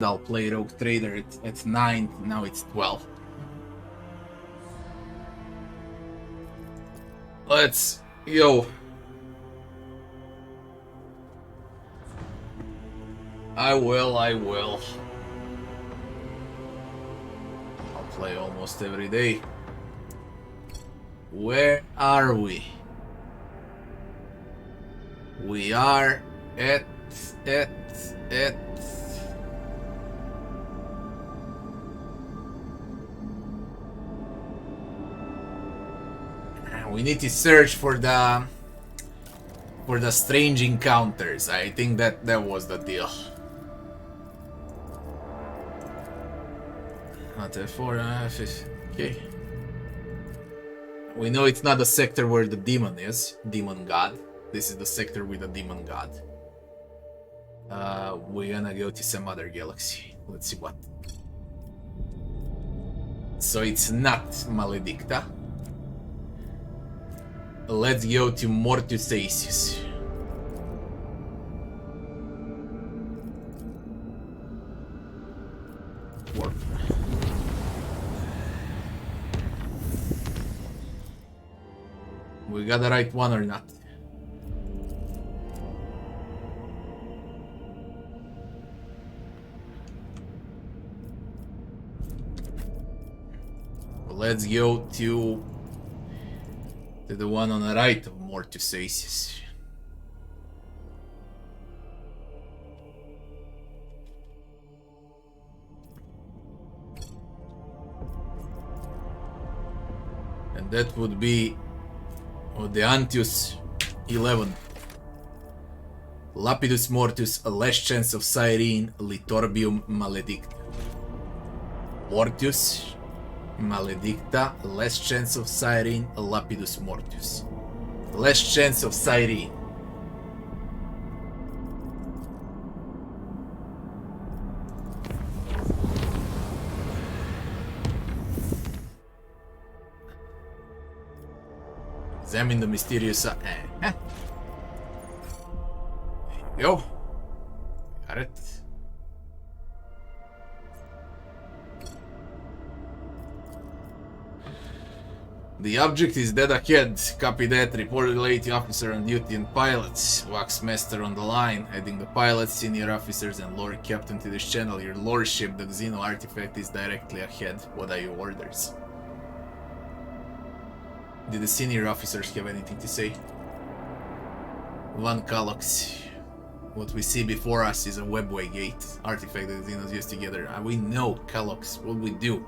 I'll play Rogue Trader at 9, now it's 12. Let's go. I will. I'll play almost every day. Where are we? We are at we need to search for the strange encounters. I think that was the deal. Okay. We know it's not the sector where the demon is, demon god. This is the sector with the demon god. We're gonna go to some other galaxy. Let's see what. So it's not Maledicta. Let's go to Mortus Acis. We got the right one or not? Let's go to the one on the right of Mortus Acis. And that would be the Antius 11. Lapidus Mortus, a less chance of Cyrene, Litorbium Maledicta. Mortus Maledicta, less chance of Cyrene, Lapidus Mortus. Less chance of Cyrene. Examine the mysterious... There you go. Got it. The object is dead ahead. Copy that. Report relay officer on duty and pilots. Wax master on the line. Adding the pilots, senior officers, and lore captain to this channel. Your lordship, the Xeno artifact is directly ahead. What are your orders? Did the senior officers have anything to say? One Calox. What we see before us is a webway gate. Artifact that the Xenos used together. We know, Calox. What we do?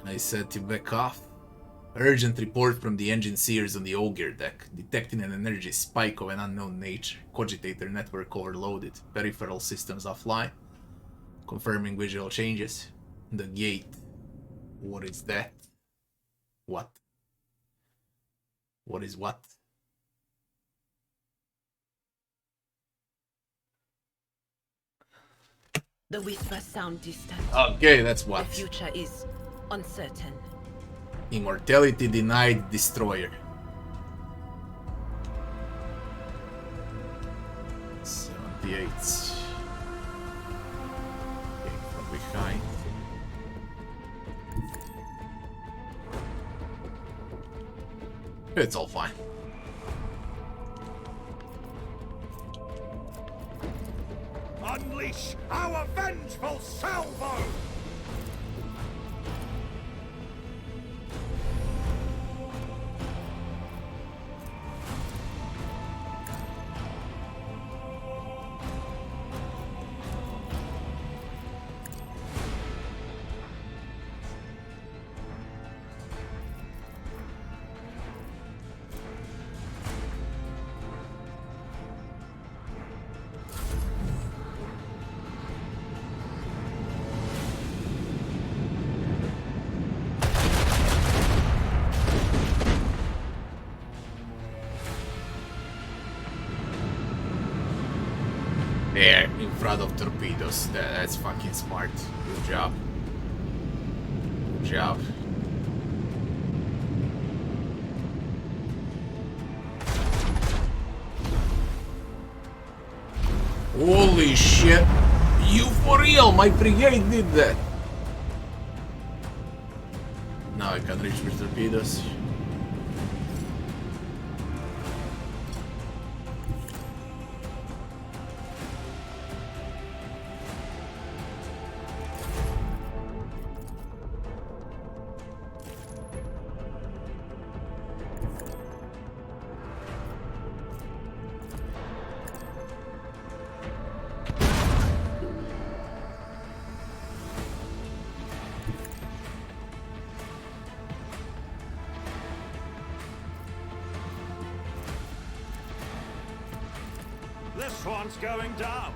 I said to back off. Urgent report from the engine seers on the Ogre deck. Detecting an energy spike of an unknown nature. Cogitator network overloaded. Peripheral systems offline. Confirming visual changes. The gate. What is that? What? What is what? The whispers sound distant. Okay, that's what. The future is uncertain. Immortality denied destroyer. 78. Okay, from behind. It's all fine. Unleash our vengeful salvo! There, in front of torpedoes. That's fucking smart. Good job. Good job. Holy shit! You for real? My brigade did that! Now I can reach with torpedoes. This one's going down.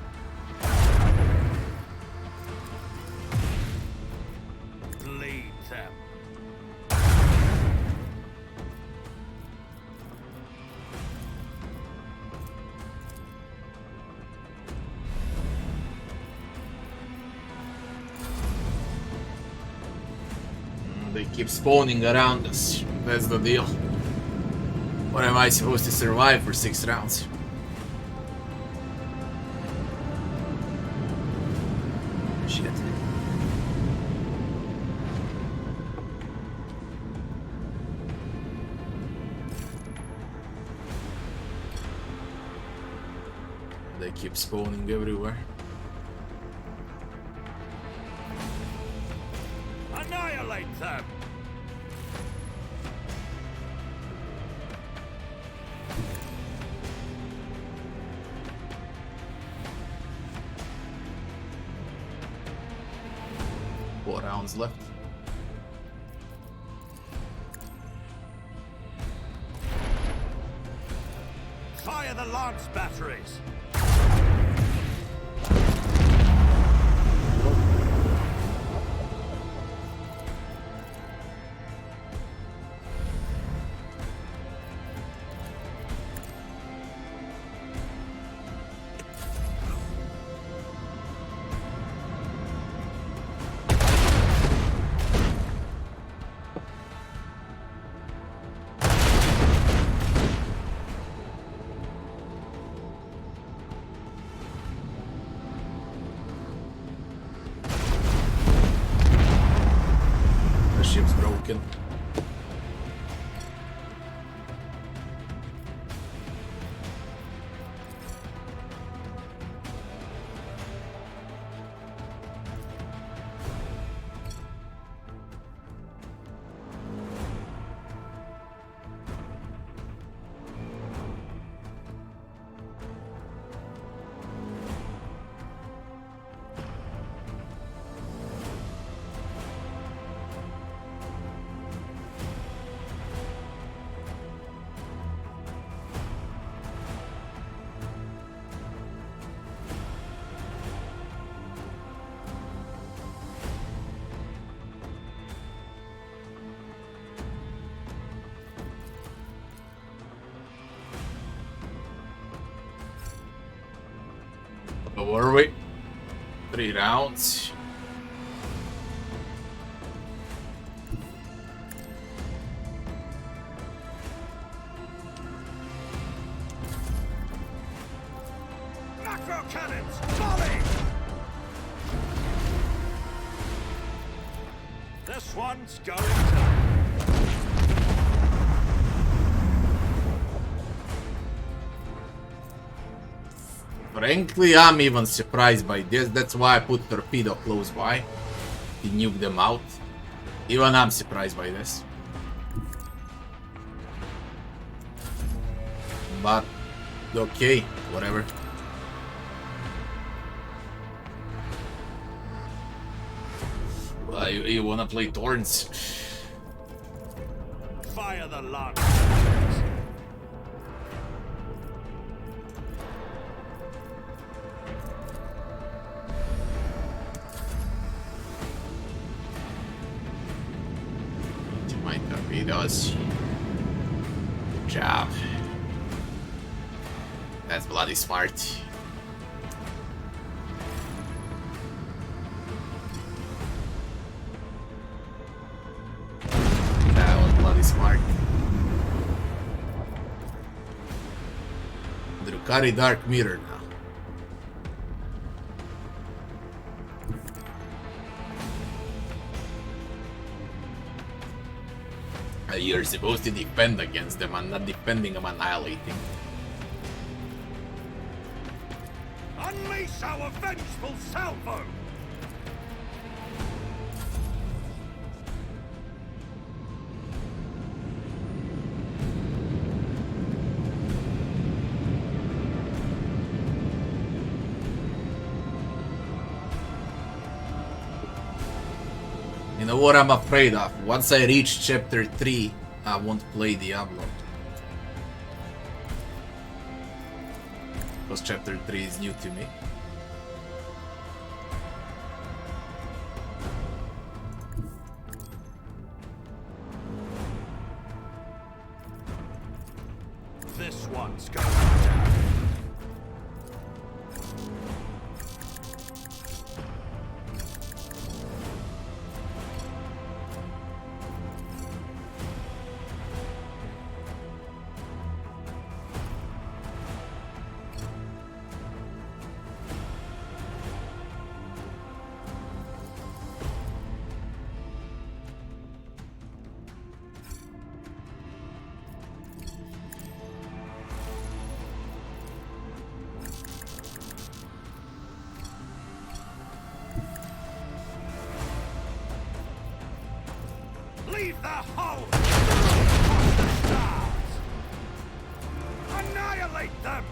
Lead them. They keep spawning around us. That's the deal. What am I supposed to survive for 6 rounds? Shit. They keep spawning everywhere. Annihilate them. Four rounds left. Fire the lance batteries. Ship's broken. Where were we? 3 rounds. Macro cannons, volley! This one's going down. Frankly, I'm even surprised by this. That's why I put torpedo close by. To nuke them out. Even I'm surprised by this. But, okay, whatever. You wanna play Torrents? Fire the lance. My torpedoes. Good job. That's bloody smart. That was bloody smart. Drukari Dark Mirror now. You're supposed to defend against them. I'm not defending, I'm annihilating. Unleash our vengeful salvo! You know what I'm afraid of? Once I reach chapter 3, I won't play Diablo. Because chapter 3 is new to me. This one's going down. Leave the hull! Annihilate them!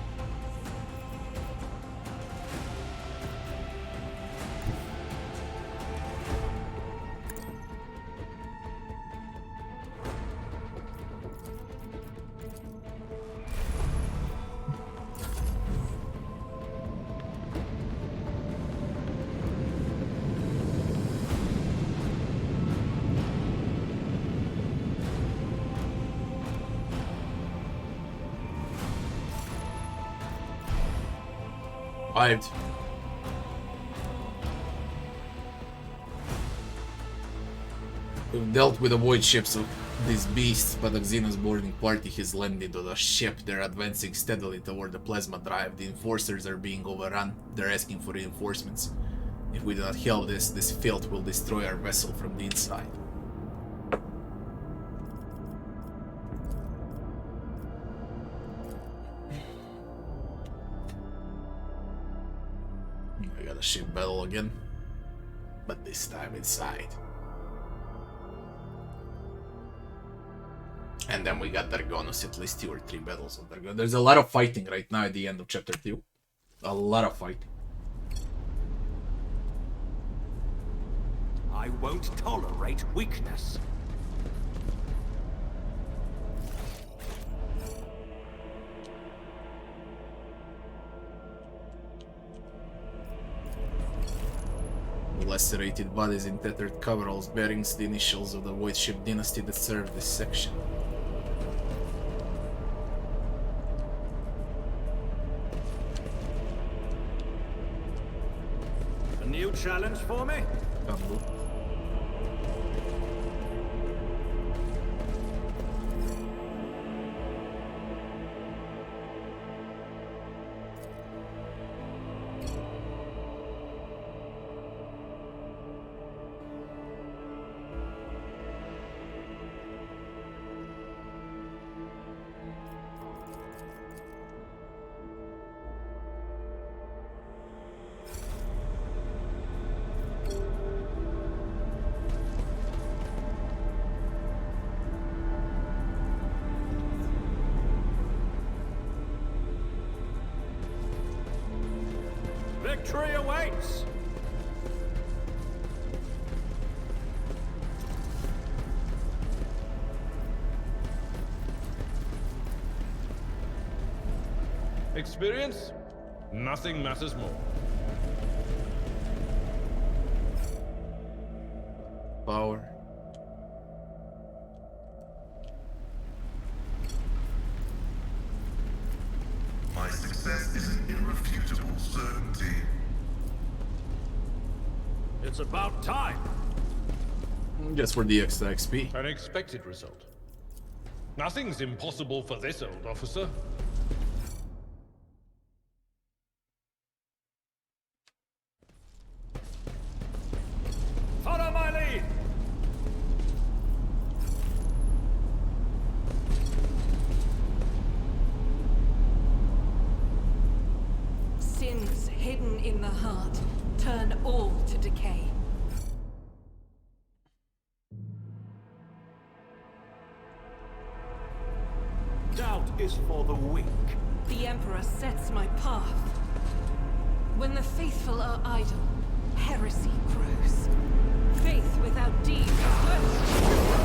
Survived. We've dealt with the void ships of these beasts, but the Xenos boarding party has landed on a ship. They're advancing steadily toward the plasma drive. The enforcers are being overrun. They're asking for reinforcements. If we do not help this filth will destroy our vessel from the inside. I got a ship battle again, but this time inside. And then we got Dargonus, at least 2 or 3 battles of Dargonus. There's a lot of fighting right now at the end of chapter 2. A lot of fighting. I won't tolerate weakness. Lacerated bodies in tattered coveralls bearing the initials of the Void Ship dynasty that served this section. A new challenge for me? Combo. Victory awaits! Experience? Nothing matters more. Power. My success is an irrefutable certainty. It's about time! Just for the extra XP. An expected result. Nothing's impossible for this old officer. Follow my lead! in the heart turn all to decay. Doubt is for the weak. The Emperor sets my path. When the faithful are idle, heresy grows. Faith without deeds is worthless.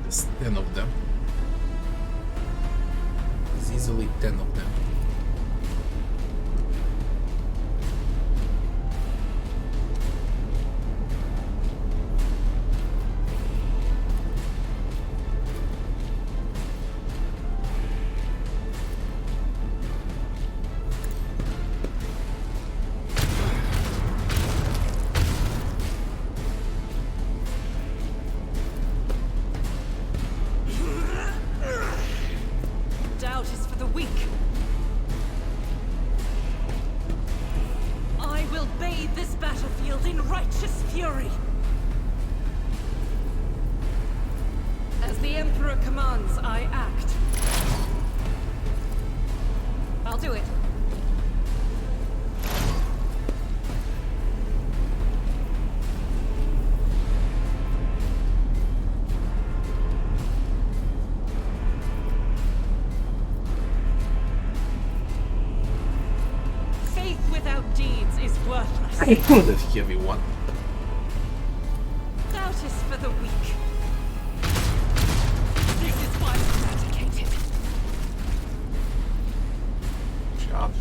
There's 10 of them. There's easily 10 of them. Doubt is for the weak. I will bathe this battlefield in righteous fury. As the Emperor commands, I act. I'll do it. Faith without deeds is worthless. The heavy one. Doubt is for the weak. This is why I'm eradicated. Job.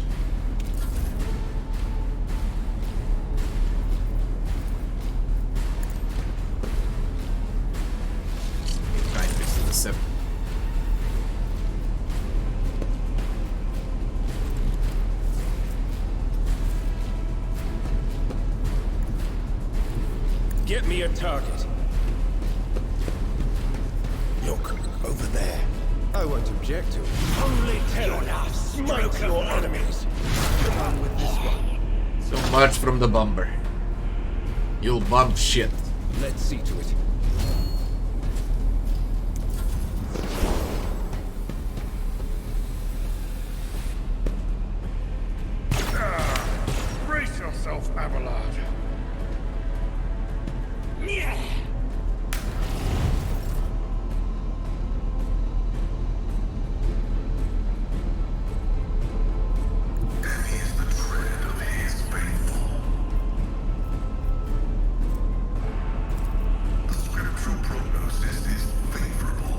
Try and fix the sep. Get me a target. Look, over there. I won't object to it. Only tell Smite your enemies. Come on with this one. So much from the bomber. You'll bomb shit. Let's see to it. Brace yourself, Abelard. Heavy is the tread of his faithful. The scriptural prognosis is favorable.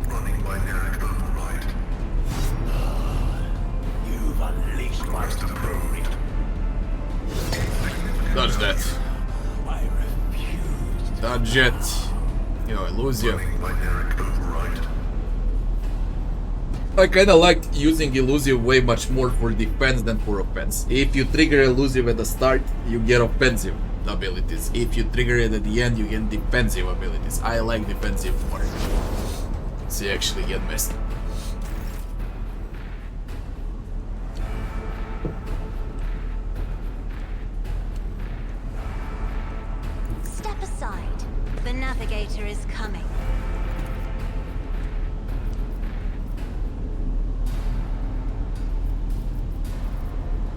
Running binaric override. You've unleashed my Request approved. Dodge that. I refuse. Dodge it. Yo, Illusia. Running binaric override. I kinda liked using Elusive way much more for defense than for offense. If you trigger Elusive at the start, you get offensive. abilities. If you trigger it at the end, you get defensive abilities. I like defensive more. So you actually get missed. Step aside. The navigator is coming.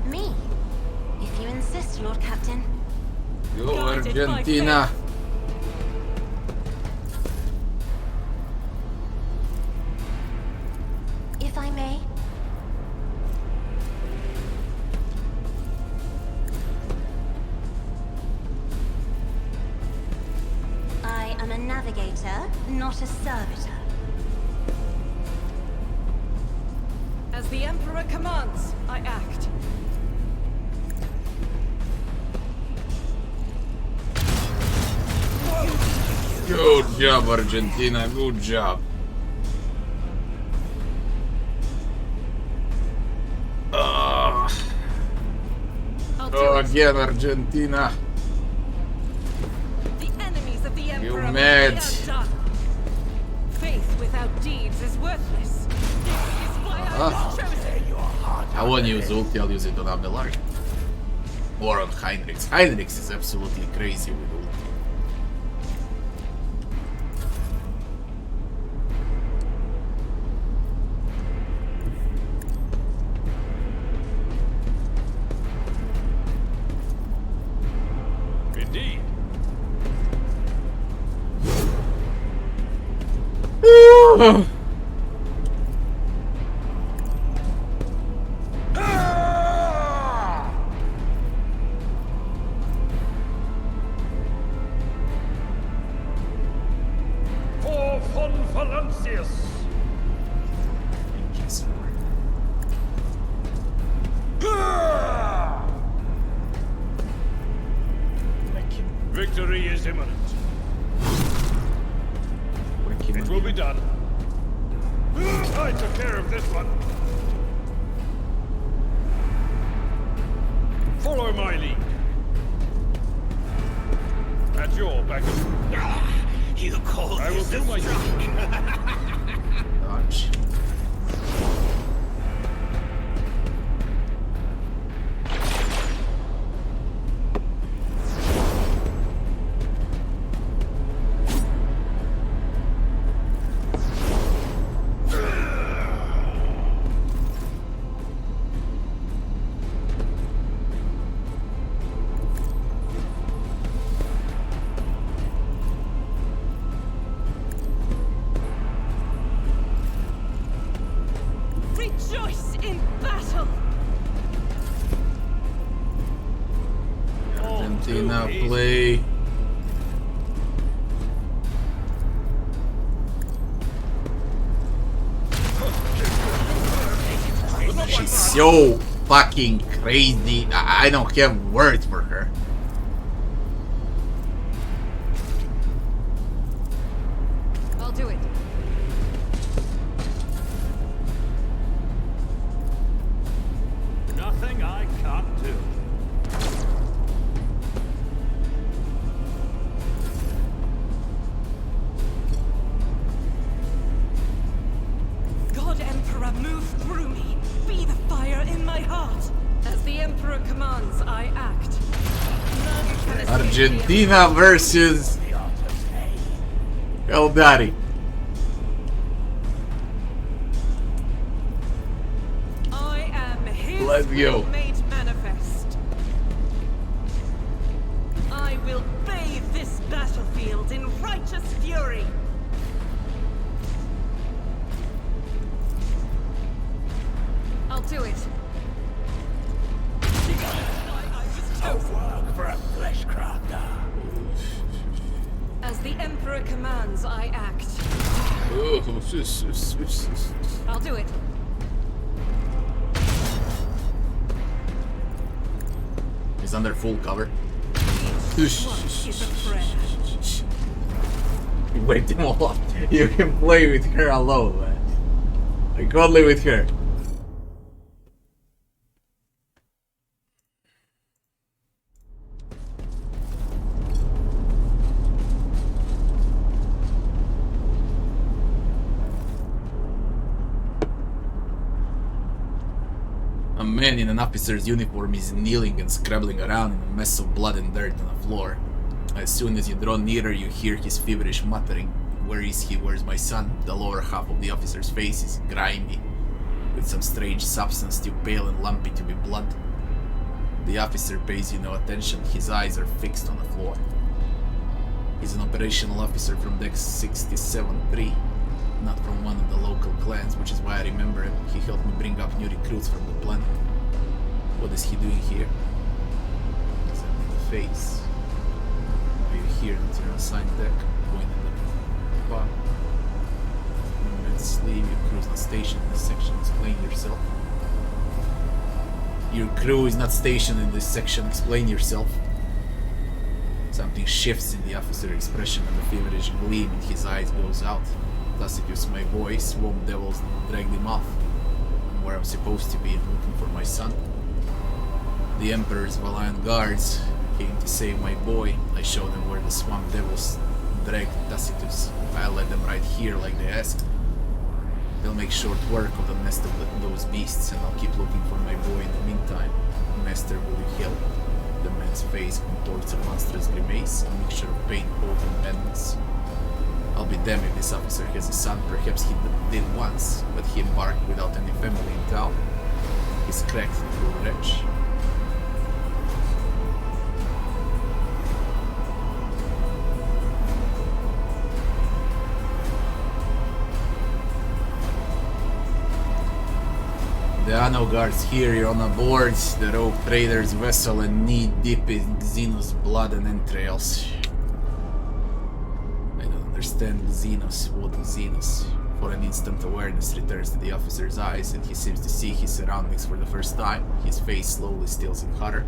Me? If you insist, Lord Captain. Go Guided by Argentina! If I may. I am a navigator, not a servitor. As the Emperor commands, I act. Good job, Argentina, good job. I'll do Oh, it. again, Argentina. The enemies of the Emperor will mad. be undone. Faith without deeds is worthless. This is why I was chosen. I won't use ulti, I'll use it on Abelard. Or on Heinrichs. Heinrichs is absolutely crazy with ulti. Indeed. For von Valancius. Victory is imminent. It will be done. I took care of this one. Follow my lead. At your back. You call I will this do a my Dodge. Rejoice in battle. Argentina, play. She's so fucking crazy. I don't have words for her. I'll do it. Nothing I can't do. God Emperor, move through me. Be the fire in my heart. As the Emperor commands, I act. None can escape the Argentina versus Eldari. I am his Let's go. will made manifest. I will bathe this battlefield in righteous fury. I'll do it. Work for a flesh crafter. As the Emperor commands, I act. I'll do it. He's under full cover. Each one is a prayer. You wiped him all up. You can play with her alone, man. I can't live with her. man in an officer's uniform is kneeling and scrabbling around in a mess of blood and dirt on the floor. As soon as you draw nearer, you hear his feverish muttering. Where is he? Where's my son? The lower half of the officer's face is grimy, with some strange substance too pale and lumpy to be blood. The officer pays you no attention, his eyes are fixed on the floor. He's an operational officer from Dex 67-3, not from one of the local clans, which is why I remember him. He helped me bring up new recruits from the planet. What is he doing here? He's in the face. Are you here that you're on assigned deck? Point at the bar. Let's leave your crew's not stationed in this section. Explain yourself. Your crew is not stationed in this section. Explain yourself. Something shifts in the officer's expression and the feverish gleam in his eyes goes out. Tacitus, my boy, swamp devils dragged him off. I'm where I'm supposed to be and looking for my son. The Emperor's valiant guards came to save my boy. I showed them where the swamp devils dragged Tacitus. I'll let them right here like they asked. They'll make short work of the nest of those beasts, and I'll keep looking for my boy in the meantime. Master, will you help? The man's face contorts a monstrous grimace, a mixture of pain, hope, and madness. I'll be damned if this officer has a son. Perhaps he did once, but he embarked without any family in town. He's cracked into a wretch. There are no guards here, you're on a board the rogue trader's vessel and knee-deep in Xenos blood and entrails. I don't understand Xenos. What Xenos? For an instant awareness returns to the officer's eyes and he seems to see his surroundings for the first time. His face slowly steals in horror.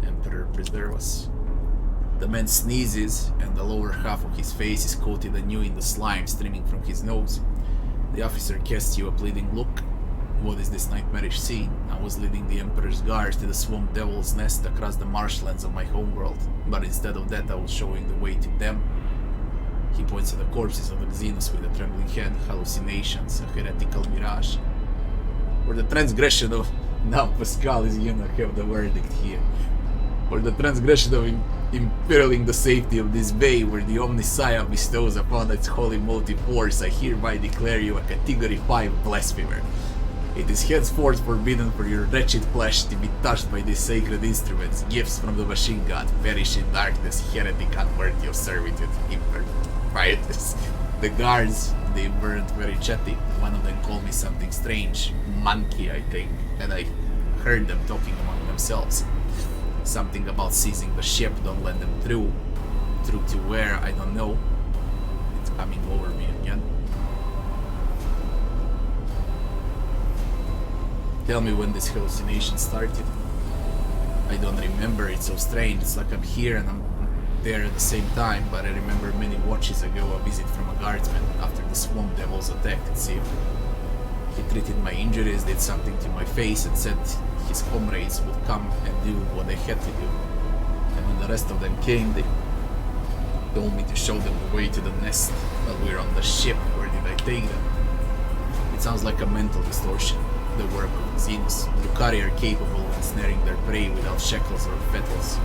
Emperor preserve us. The man sneezes and the lower half of his face is coated anew in the slime streaming from his nose. The officer casts you a pleading look. What is this nightmarish scene? I was leading the Emperor's guards to the swamp devil's nest across the marshlands of my homeworld, but instead of that I was showing the way to them. He points at the corpses of the Xenos with a trembling hand. Hallucinations, a heretical mirage. For the transgression of... Now Pascal is gonna have the verdict here. For the transgression of imperiling the safety of this bay where the Omnissiah bestows upon its holy motive force, I hereby declare you a Category 5 blasphemer. It is henceforth forbidden for your wretched flesh to be touched by these sacred instruments, gifts from the machine god. Perish in darkness, heretic unworthy of servitude. Impious. The guards, they weren't very chatty. One of them called me something strange. Monkey, I think. And I heard them talking among themselves. Something about seizing the ship, don't let them through. Through to where, I don't know. It's coming over me again. Tell me when this hallucination started. I don't remember, it's so strange. It's like I'm here and I'm there at the same time, but I remember many watches ago a visit from a guardsman after the swamp devils attacked at sea. He treated my injuries, did something to my face and said his comrades would come and do what they had to do. And when the rest of them came, they told me to show them the way to the nest. But we're on the ship, where did I take them? It sounds like a mental distortion. The work of Xenos. Drukhari are capable of ensnaring their prey without shackles or fetters.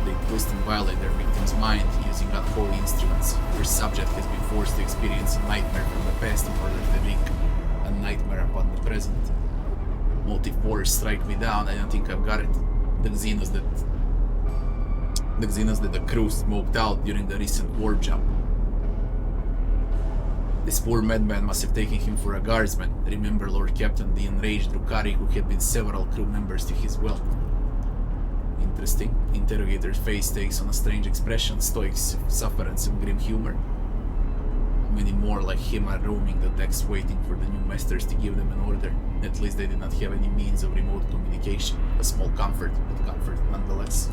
They twist and violate their victim's mind using unholy instruments. Their subject has been forced to experience a nightmare from the past in order to wreak a nightmare upon the present. Multi-force strike me down, I don't think I've got it. The Xenos that the crew smoked out during the recent warp jump. This poor madman must have taken him for a guardsman. Remember Lord Captain, the enraged Drukhari who had been several crew members to his will. Interesting. Interrogator's face takes on a strange expression, stoic sufferance and grim humor. Many more like him are roaming the decks waiting for the new masters to give them an order. At least they did not have any means of remote communication. A small comfort, but comfort nonetheless.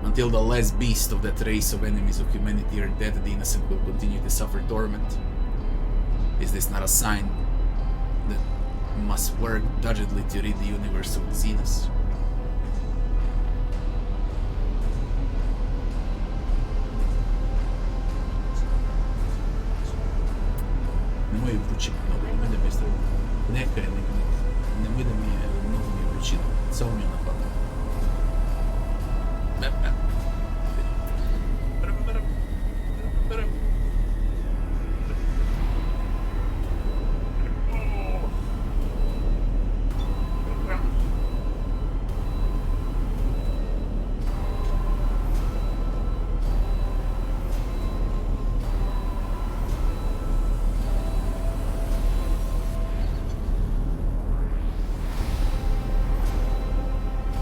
Until the last beast of that race of enemies of humanity are dead, the innocent will continue to suffer torment. Is this not a sign that must work doggedly to rid the universe of Xenos? Nemoj vuči mnogo, nemoj da me strani. Neka je, nemoj da mi je mnogo mi Samo mi je napad.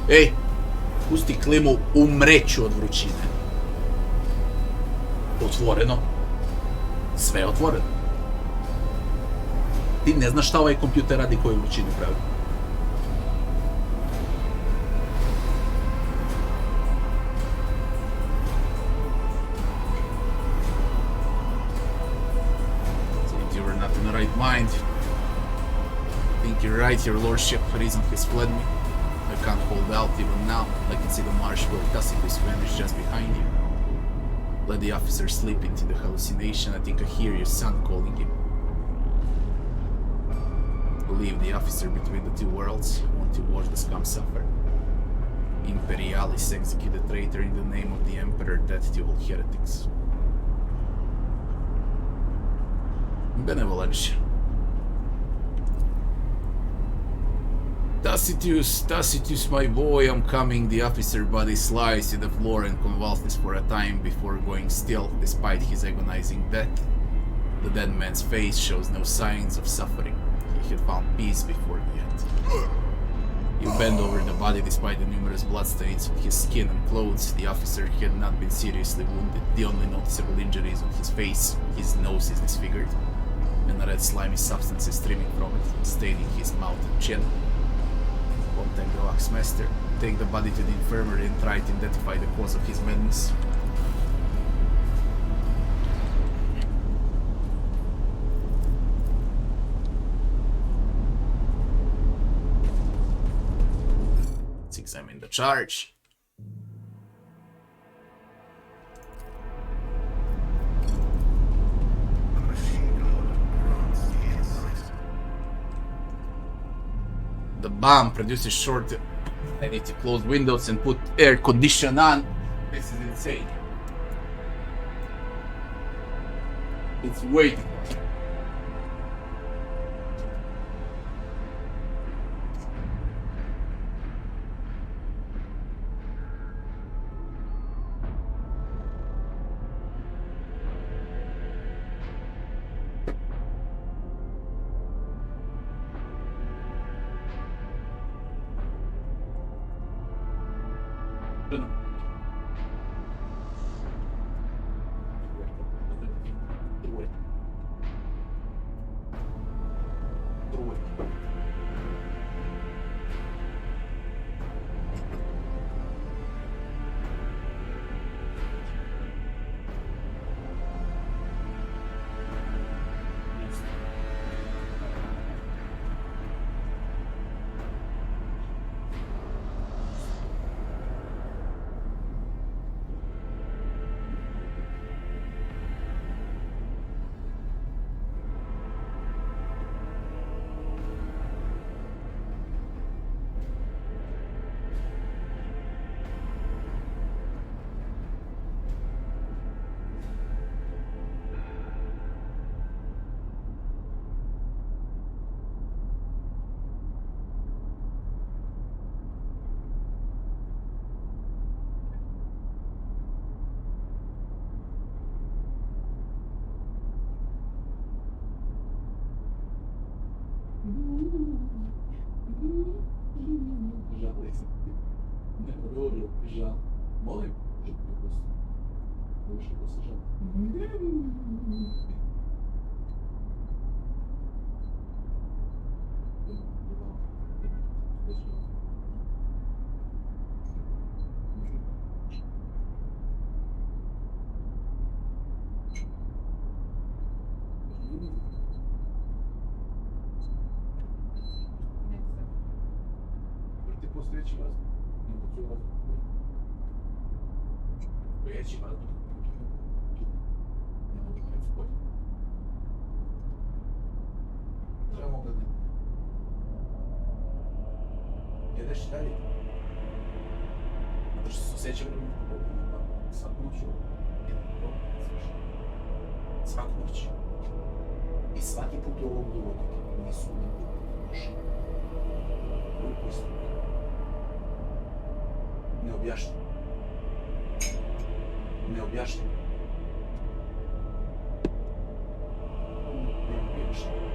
Ej, pusti klimu, umreću od vrućine. Otvoreno. Sve je otvoreno. Ti ne znaš šta ovaj kompjuter radi koju vrućinu pravi. Seems you were not in the right mind. Think you're right, your lordship. Reason has fled me. I can't hold out even now. I can see the marsh where Tacitus vanished just behind you. Let the officer slip into the hallucination. I think I hear your son calling him. Leave the officer between the two worlds. Want to watch the scum suffer. Imperialis execute the traitor in the name of the Emperor. Death to all heretics. Benevolence. Tacitus, my boy, I'm coming. The officer body slides to the floor and convulses for a time before going still, despite his agonizing death. The dead man's face shows no signs of suffering. He had found peace before the end. You bend over the body despite the numerous bloodstains on his skin and clothes. The officer had not been seriously wounded. The only noticeable injury is on his face. His nose is disfigured, and a red slimy substance is streaming from it, staining his mouth and chin. Contact the Waxmaster. Take the body to the infirmary and try to identify the cause of his madness. Let's examine the charge. The bomb produces short. I need to close windows and put air condition on. This is insane. It's waiting. ideš i dalje. Zato što se osjećam svaku noć svaku noć. I svaki put u ovom dugotu nisu došli. Ruku istu. Neobjašnjivo. Neobjašnjivo. Neobjašnjivo.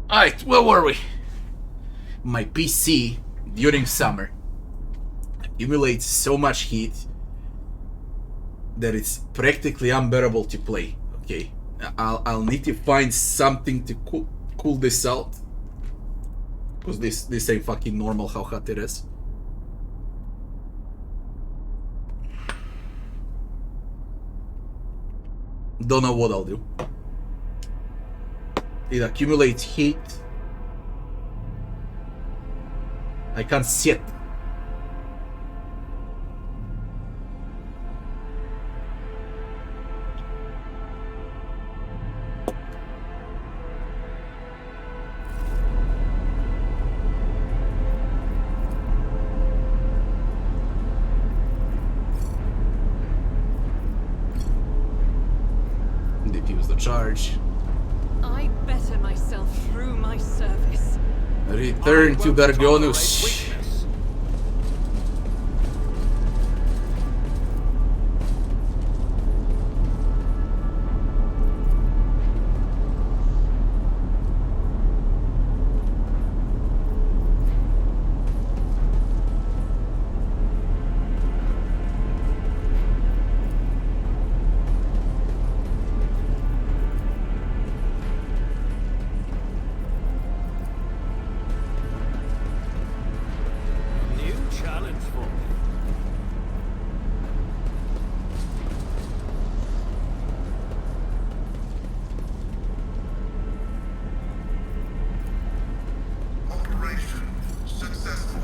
Alright, where were we? My PC, during summer, accumulates so much heat that it's practically unbearable to play, okay? I'll need to find something to cool this out. Because this ain't fucking normal how hot it is. Don't know what I'll do. It accumulates heat. I can't sit. Defuse the charge. I better myself through my service. Return to Dargonus. Operation successful.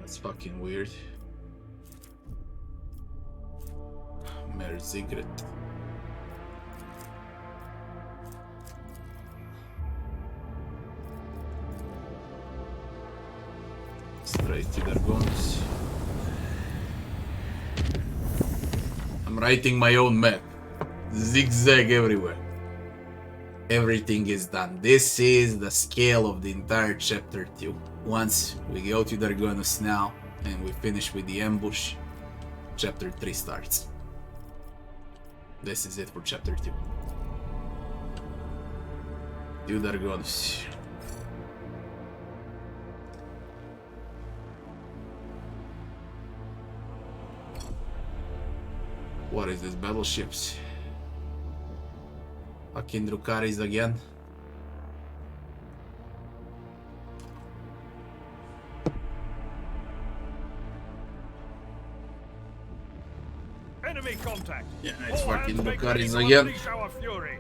That's fucking weird. Merzigret. Straight to Dargonus. I'm writing my own map. Zigzag everywhere. Everything is done. This is the scale of the entire chapter 2. Once we go to Dargonus now and we finish with the ambush, chapter 3 starts. This is it for chapter 2. To Dargonus. What is this? Battleships? Fucking Drukaris again. Enemy contact. Yeah, it's All fucking hands make ready Drukaris to again. unleash our fury.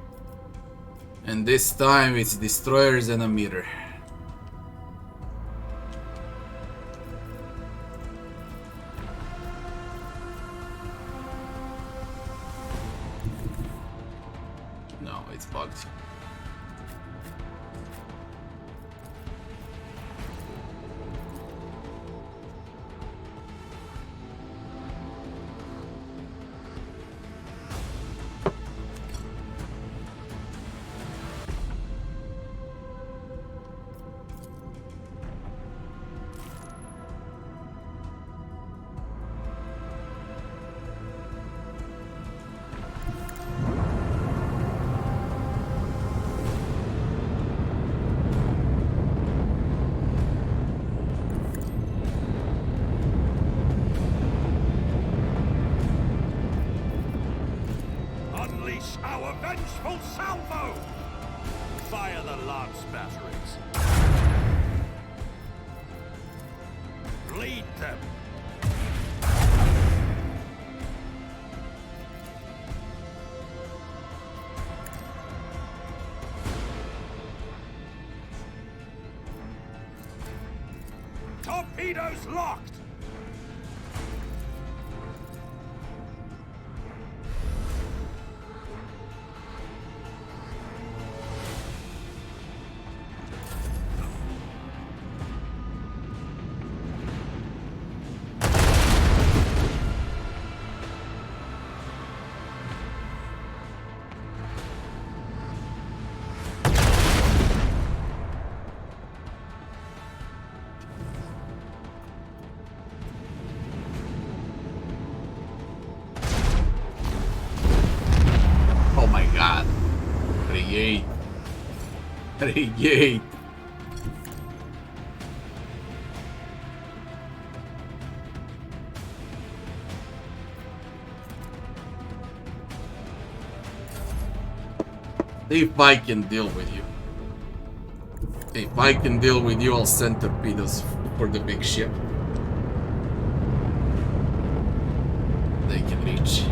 And this time it's destroyers and a meter. No, it's bugged. vengeful salvo! Fire the lance batteries. Lead them. Torpedoes locked! Oh my god. Create. Create. If I can deal with you. If I can deal with you, I'll send torpedoes for the big ship. They can reach.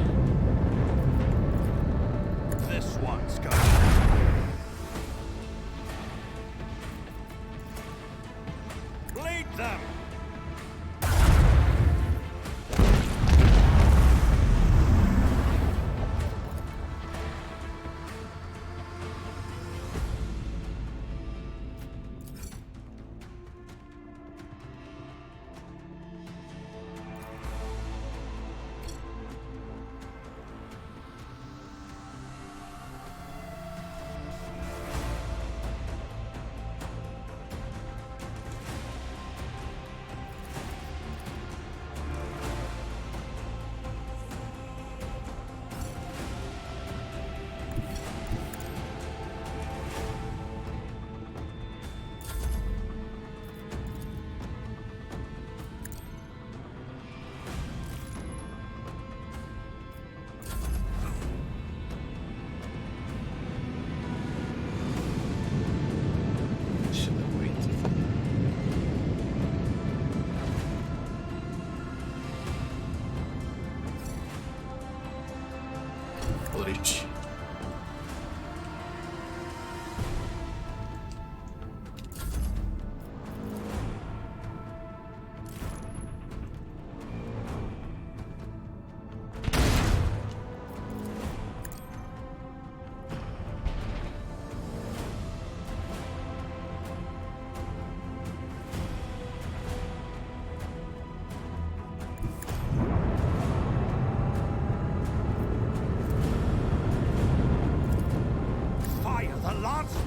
This one's going. Lead them! Reach.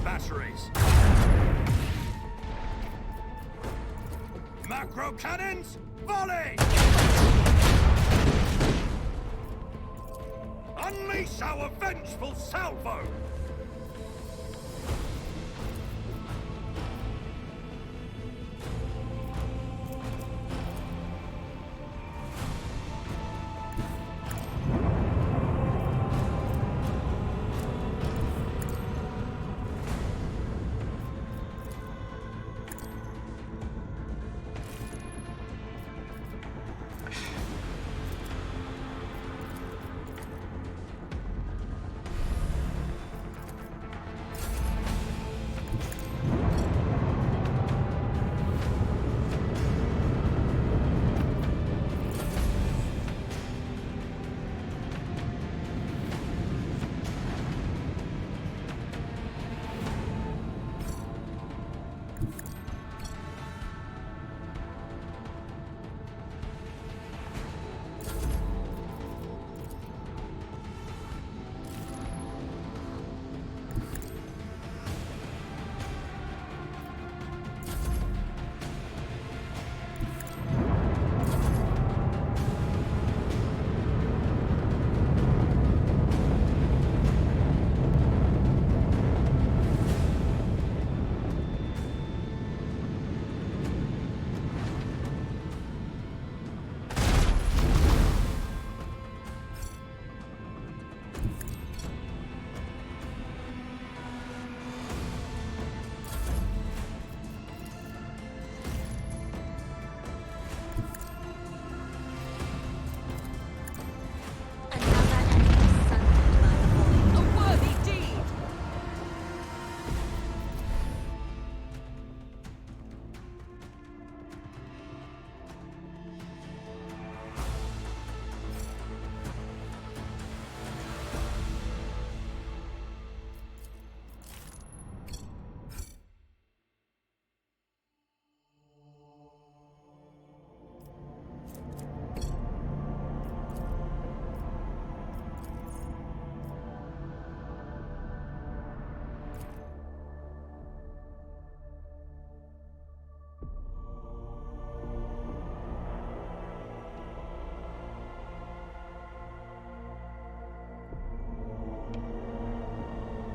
Batteries. Macro cannons, volley! Unleash our vengeful salvo!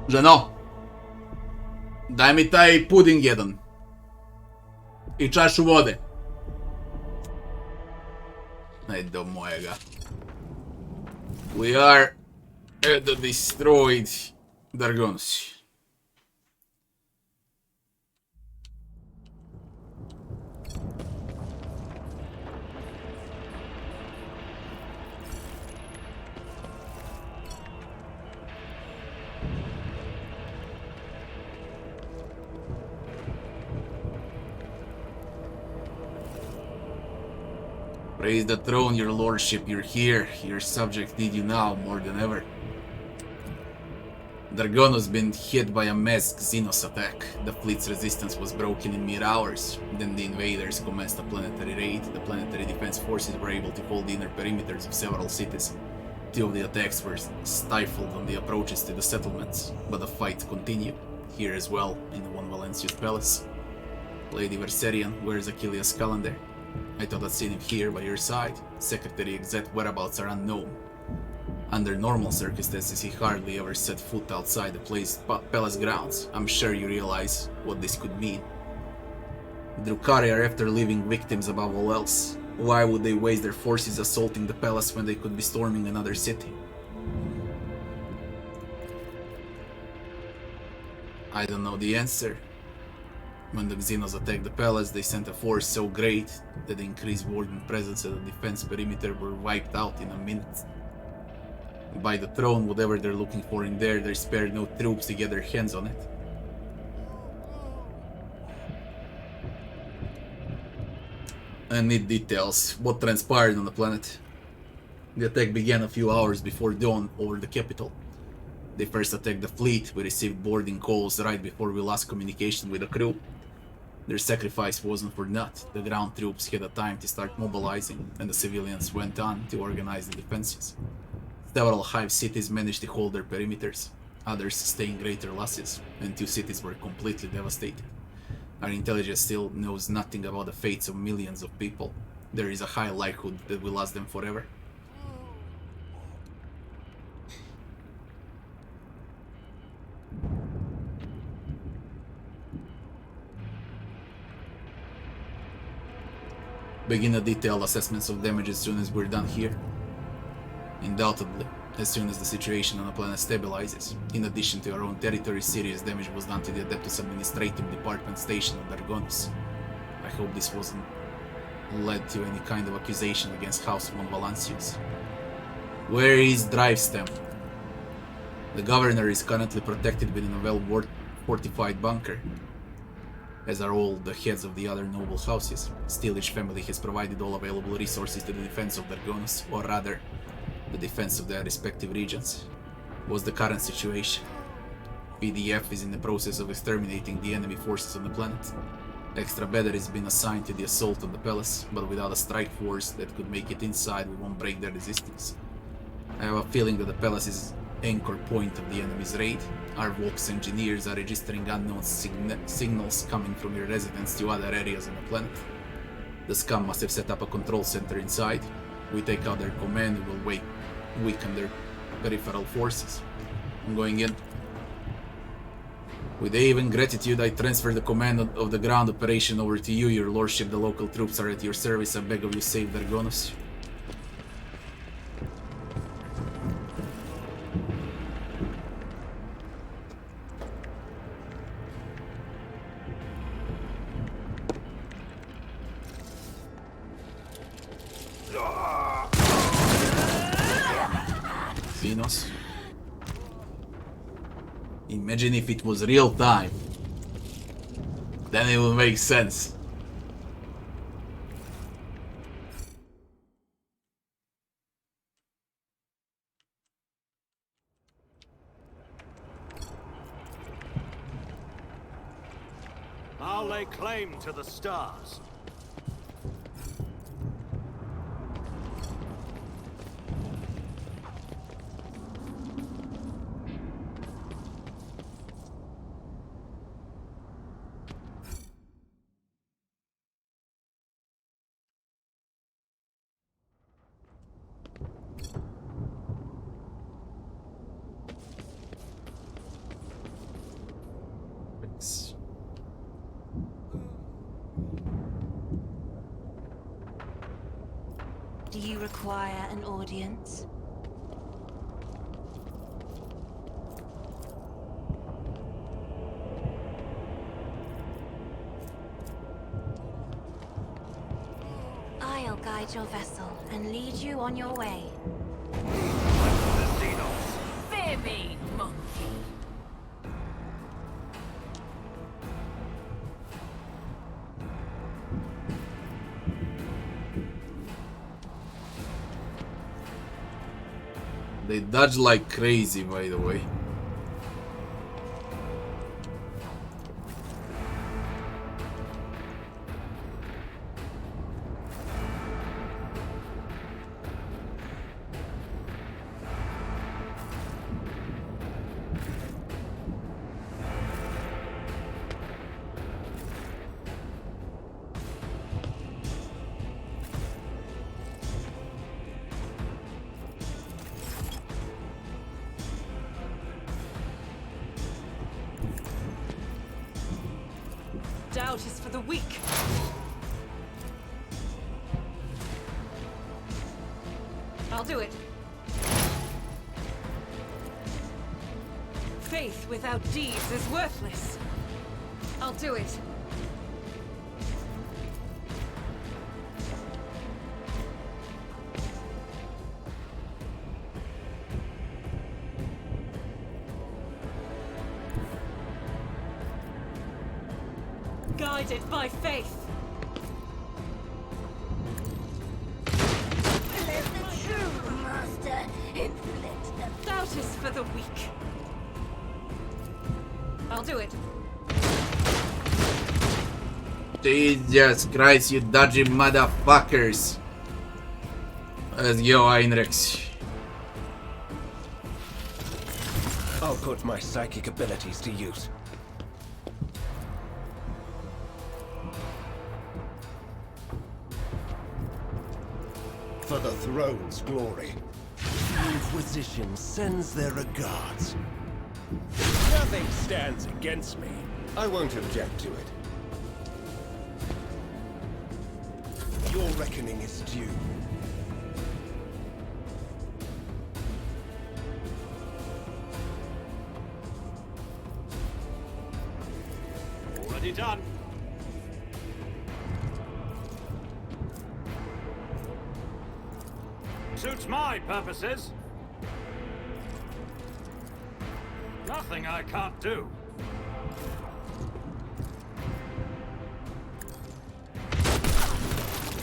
Ženo, daj mi taj puding jedan. I čašu vode. Aj do mojega. We are at the destroyed Dargonus. Praise the throne, your lordship, you're here. Your subjects need you now more than ever. Dargonus been hit by a masked Xenos attack. The fleet's resistance was broken in mere hours. Then the invaders commenced a planetary raid. The planetary defense forces were able to hold the inner perimeters of several cities. 2 of the attacks were stifled on the approaches to the settlements, but the fight continued, here as well, in the One Valencius Palace. Lady Verserian, where's Achilles Scalander? I thought I'd seen him here by your side. Secretary exact whereabouts are unknown. Under normal circumstances, he hardly ever set foot outside the palace grounds. I'm sure you realize what this could mean. Drukhari are after leaving victims above all else. Why would they waste their forces assaulting the palace when they could be storming another city? I don't know the answer. When the Xenos attacked the palace, they sent a force so great that the increased warden presence at the defense perimeter were wiped out in a minute. By the throne, whatever they're looking for in there, they spared no troops to get their hands on it. I need details. What transpired on the planet? The attack began a few hours before dawn over the capital. They first attacked the fleet. We received boarding calls right before we lost communication with the crew. Their sacrifice wasn't for naught. The ground troops had a time to start mobilizing, and the civilians went on to organize the defenses. Several hive cities managed to hold their perimeters, others sustained greater losses, and 2 cities were completely devastated. Our intelligence still knows nothing about the fates of millions of people. There is a high likelihood that we lost them forever. Begin a detailed assessment of damage as soon as we're done here. Undoubtedly, as soon as the situation on the planet stabilizes. In addition to our own territory, serious damage was done to the Adeptus Administrative Department station at Dargonus. I hope this wasn't led to any kind of accusation against House von Valancius. Where is Drivestem? The governor is currently protected within a well-fortified bunker, as are all the heads of the other noble houses. Still, each family has provided all available resources to the defense of Dargonus, or rather, the defense of their respective regions. What's the current situation? PDF is in the process of exterminating the enemy forces on the planet. Extra battery has been assigned to the assault on the palace, but without a strike force that could make it inside, we won't break their resistance. I have a feeling that the palace is anchor point of the enemy's raid. Our Vox engineers are registering unknown signals coming from your residence to other areas on the planet. The scum must have set up a control center inside. We take out their command, we will weaken their peripheral forces. I'm going in. With even gratitude, I transfer the command of the ground operation over to you, your lordship. The local troops are at your service. I beg of you, save Dargonus. Xenos. Imagine if it was real time. Then it would make sense. I'll lay claim to the stars. Do you require an audience? I'll guide your vessel and lead you on your way. The Xenos. Fear me, monkey. They dodge like crazy, by the way. Doubt is for the weak. I'll do it. Faith without deeds is worthless. I'll do it. Guided by faith. Let the true master inflict the Doubt is for the weak. I'll do it. Jesus Christ, you dodgy motherfuckers. Let's go, Heinrichs. I'll put my psychic abilities to use. For the throne's glory. The Inquisition sends their regards. Nothing stands against me. I won't object to it. Your reckoning is due. Already done. Suits my purposes. Nothing I can't do.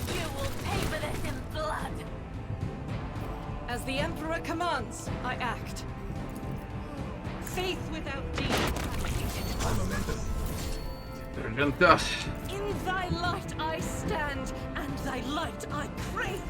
You will pay for this in blood. As the Emperor commands, I act. Faith without deed. Argenta. In thy light I stand, and thy light I crave.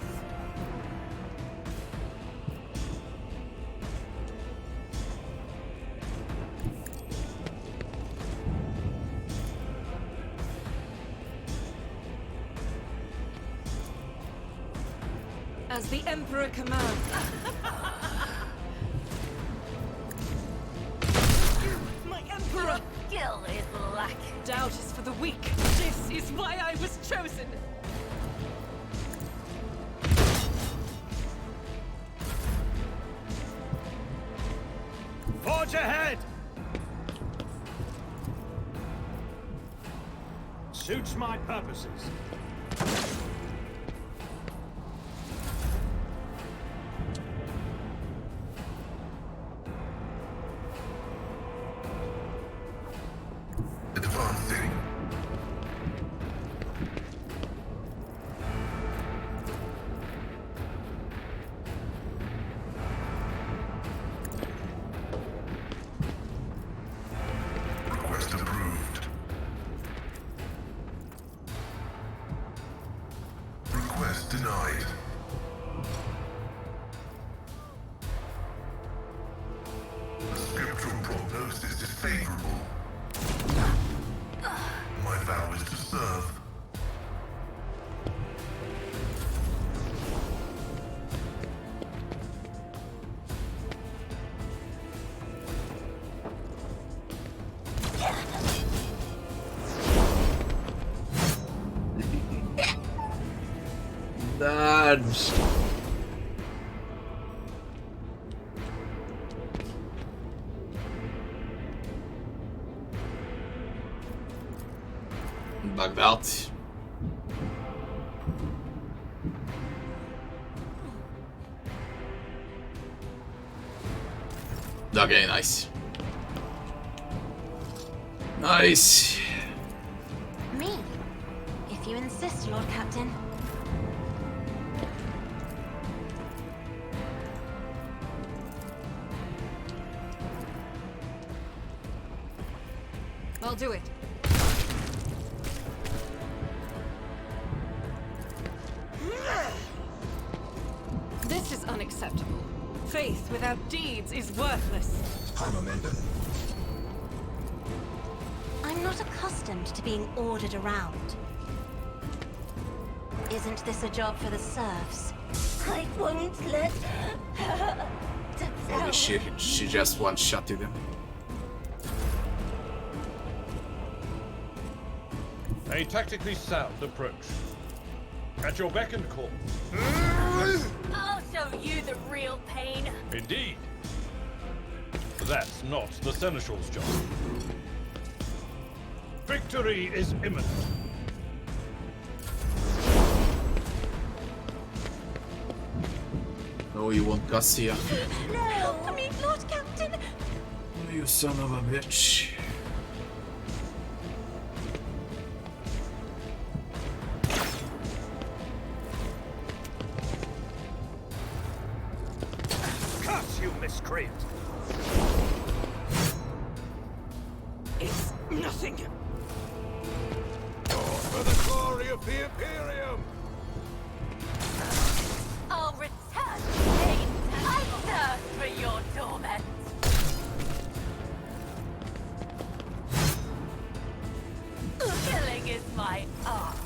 As the Emperor commands. My Emperor! Skill is lacking. Doubt is for the weak. This is why I was chosen. Forge ahead! Suits my purposes. Advancing. Request approved. Dodge. Bugged out. Okay, nice. Nice. Me? If you insist, Lord Captain. I'll do it. This is unacceptable. Faith without deeds is worthless. I'm Amanda. I'm not accustomed to being ordered around. Isn't this a job for the serfs? I won't let her Holy shit, she just one-shotted him. A tactically sound approach. At your beck and call. I'll show you the real pain. Indeed. That's not the Seneschal's job. Victory is imminent. No, you won't, Cassia. Help me, Lord Captain! You son of a bitch. Curse you, miscreant! It's nothing. For the glory of the Imperium! I'll return the pain. I thirst for your torment. Killing is my art.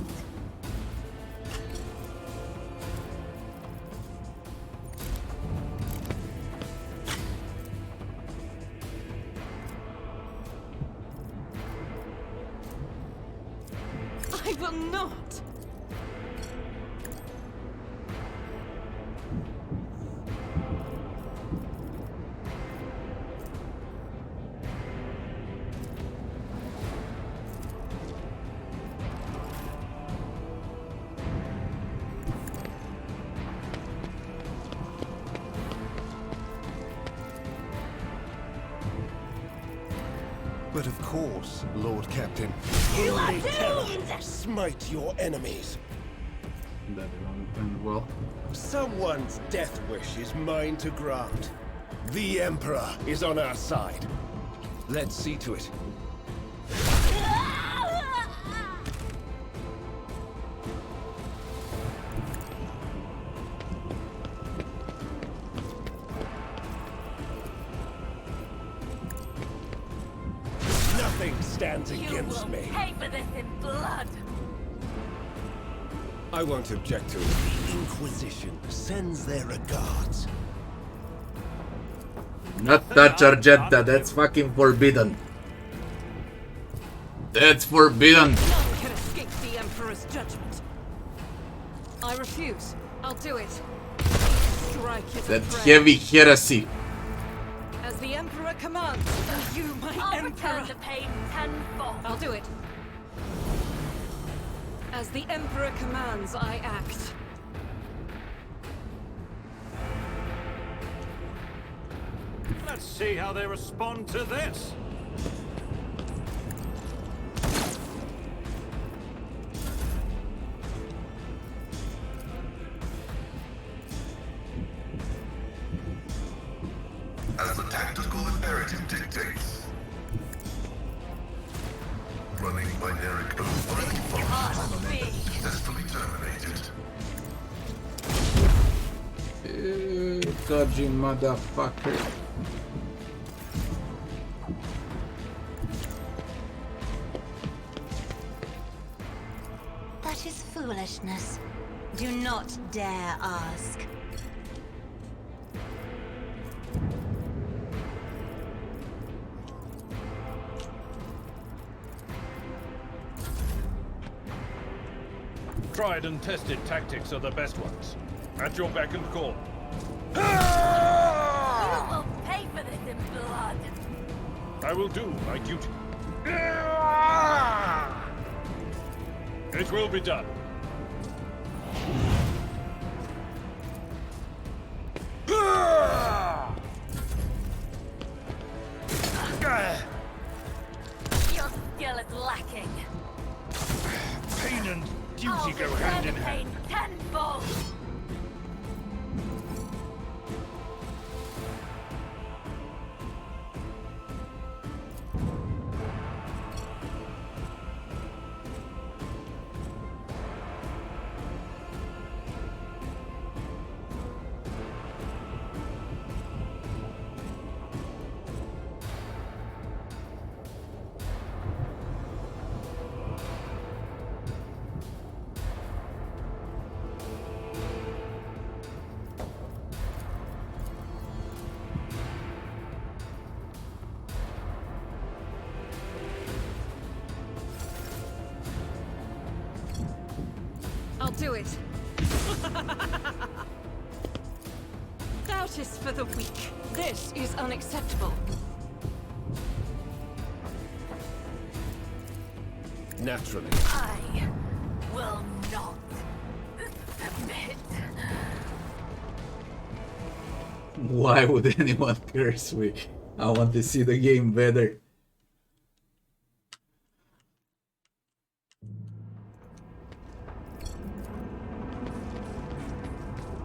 I will not. But of course, Lord Captain. You are Holy terror, doomed! smite your enemies. That won't end well. Someone's death wish is mine to grant. The Emperor is on our side. Let's see to it. Nothing stands You against will me. pay for this in blood. I won't object to it. The Inquisition sends their regards. Not touch Argenta, that's fucking forbidden. That's forbidden. None can escape the Emperor's judgment. I refuse. I'll do it. Strike is a That prayer. heavy heresy. As the Emperor commands, and you, my I'll Emperor. return the pain tenfold. I'll do it. As the Emperor commands, I act. Let's see how they respond to this. As the tactical imperative dictates. Running binary code vital functions successfully terminated. Dodgy motherfucker. That is foolishness. Do not dare ask. Tried and tested tactics are the best ones. At your beck and call. You will pay for this in blood. I will do my duty. It will be done. Your skill is lacking. Pain and duty I'll go return hand in the hand. pain tenfold. I'll do it. Doubt is for the weak. This is unacceptable. Naturally. I will not submit. Why would anyone curse me? I want to see the game better.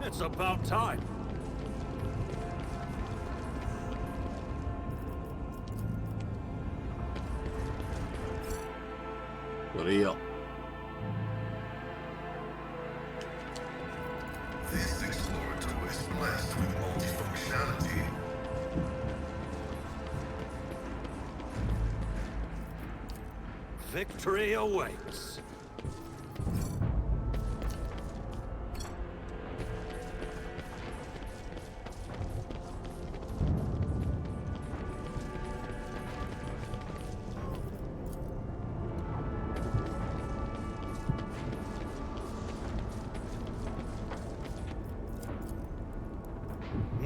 It's about time. For real. This exploratory is blessed with multifunctionality. Victory awaits.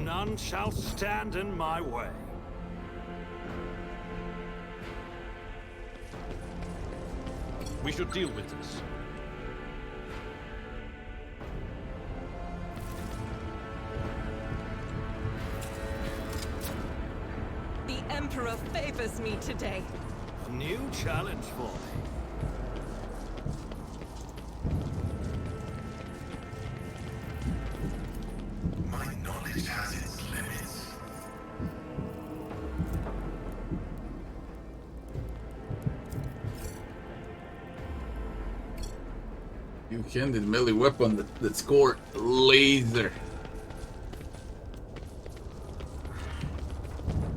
None shall stand in my way. We should deal with this. The Emperor favors me today. A new challenge for me. My knowledge has its limits. You handed melee weapon that scored laser.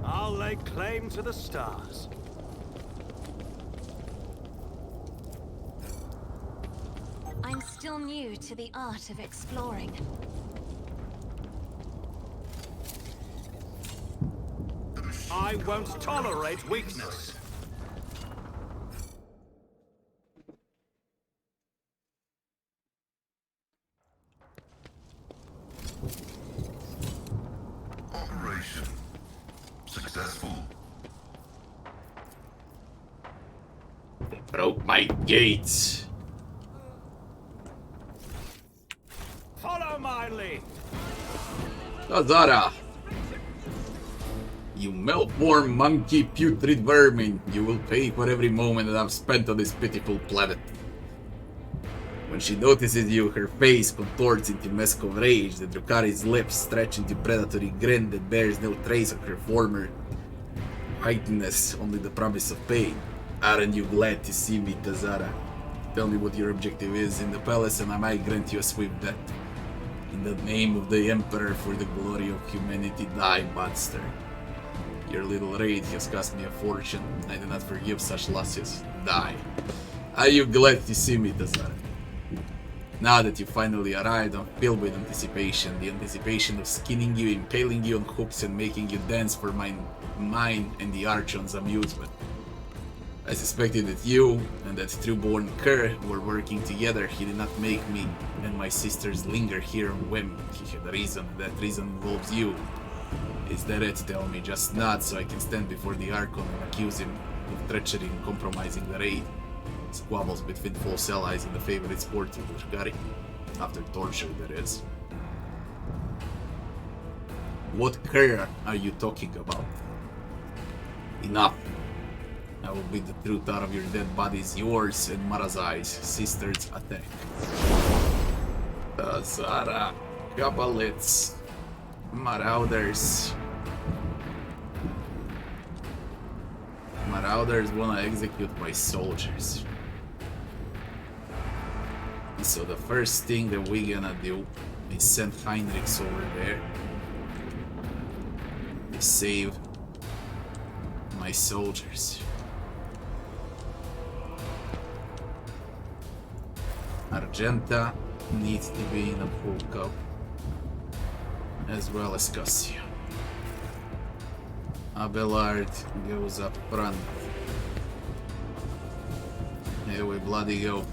I'll lay claim to the stars. I'm still new to the art of exploring. I won't tolerate weakness. Operation successful. They broke my gates. Follow my lead. Tazarra! You melt-born monkey putrid vermin! You will pay for every moment that I've spent on this pitiful planet. When she notices you, her face contorts into a mask of rage, the Drukhari's lips stretch into a predatory grin that bears no trace of her former heightenedness, only the promise of pain. Aren't you glad to see me, Tazarra? Tell me what your objective is in the palace and I might grant you a swift death. In the name of the Emperor, for the glory of humanity, die, monster. Your little raid has cost me a fortune. I do not forgive such losses. Die. Are you glad to see me, Tazarra? Now that you finally arrived, I'm filled with anticipation. The anticipation of skinning you, impaling you on hooks, and making you dance for mine and the Archon's amusement. I suspected that you and that trueborn cur were working together. He did not make me and my sisters linger here on whim. He had a reason, and that reason involves you. Is that it? Tell me, just not so I can stand before the Archon and accuse him of treachery and compromising the raid. Squabbles between false allies in the favorite sport of Werglia. After torture, that is. What cur are you talking about? Enough. I will beat the truth out of your dead bodies, yours and Mara's eyes. Sisters, attack. Tazarra, Kabalits, Marauders. Marauders wanna execute my soldiers. So the first thing that we gonna do is send Heinrichs over there. To save my soldiers. Argenta needs to be in a full cup, as well as Cassia. Abelard goes up front. Here we bloody go.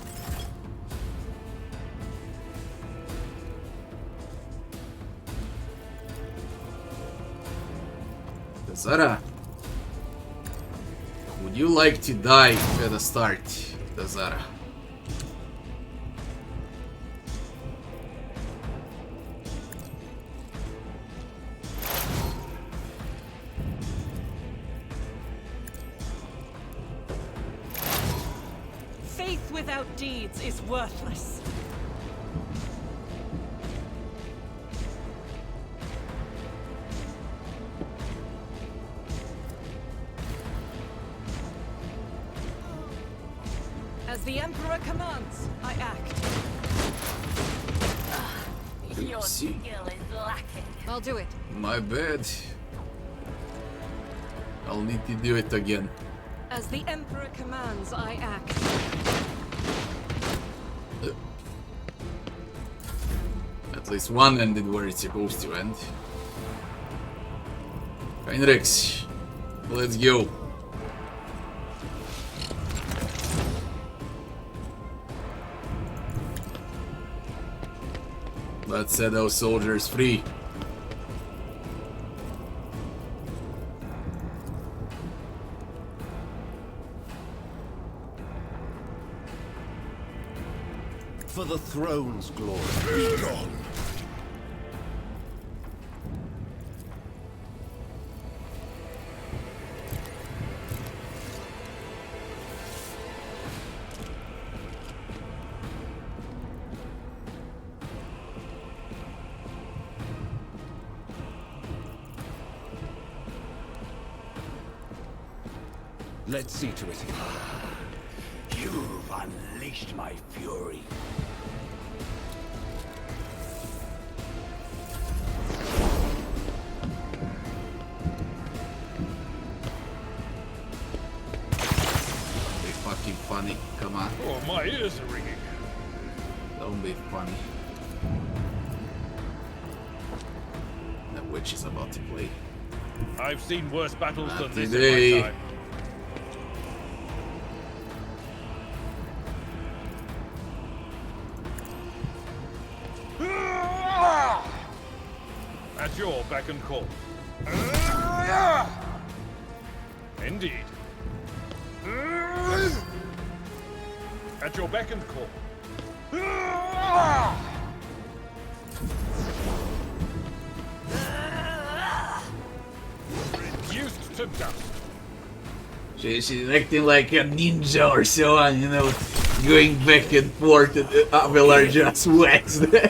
Tazarra, would you like to die at the start, Tazarra? Faith without deeds is worthless. As the Emperor commands, I act. Your skill is lacking. I'll do it. My bad. I'll need to do it again. As the Emperor commands, I act. At least one ended where it's supposed to end. Heinrichs, let's go. Let's set those soldiers free. For the throne's glory. Be gone. Let's see to it. You've unleashed my fury. Don't be fucking funny. Come on. Oh, my ears are ringing. Don't be funny. The witch is about to play. I've seen worse battles Not than this today. in my time. At your beck and call. Indeed. At your beck and call. Reduced to dust. She's acting like a ninja or so on, you know, going back and forth and Abelard just whacks them.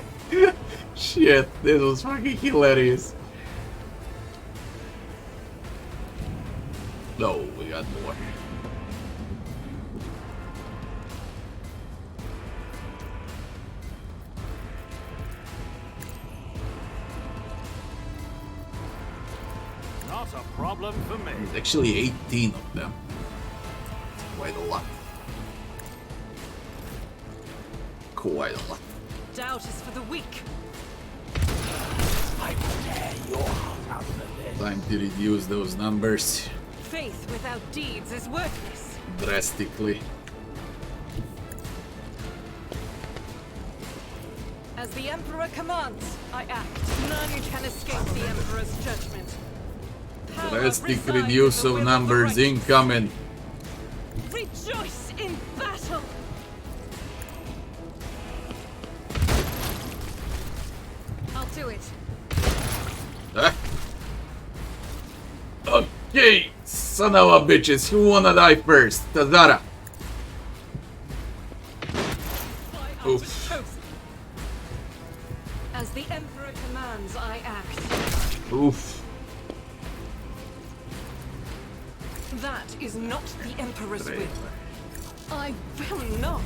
Shit, this was fucking hilarious. No, we got more. Not a problem for me. There's actually 18 of them. Quite a lot. Quite a lot. Doubt is for the weak. I tear your heart out of this. Time to reduce those numbers. Faith without deeds is worthless. Drastically. As the Emperor commands, I act. None can escape the Emperor's judgment. Power Drastic resides in reduce the of will numbers the righteous. incoming. Rejoice in battle! I'll do it. Okay, son of a bitches, who wanna die first? Tazarra. I was chosen. As the Emperor commands, I act. Oof. That is not the Emperor's will. I will not.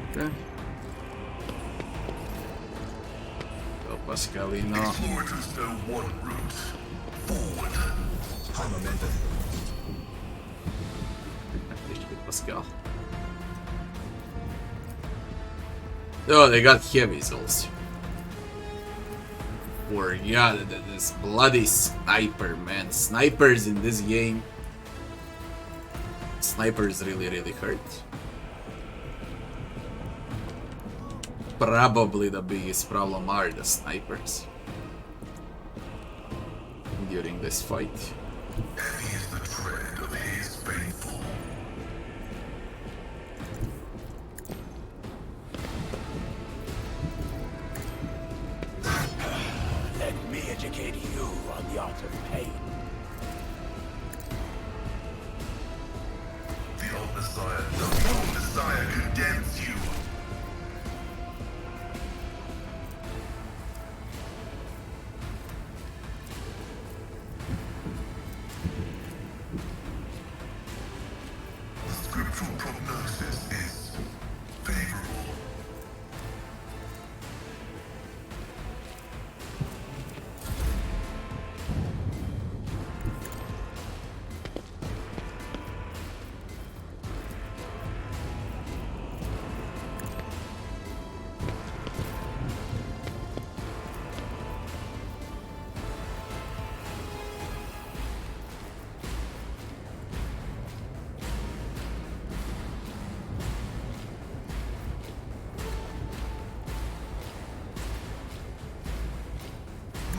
Okay. So Pascalino. Explore to Stone 1 route. Forward. High momentum. Pascal. Oh, they got heavies also. Werglia, this bloody sniper, man. Snipers in this game. Snipers really hurt. Probably the biggest problem are the snipers during this fight. Heavy is the tread of his faithful. Let me educate you on the art of pain. The old Messiah, the old Messiah condemns you. The scriptural prognosis is favorable.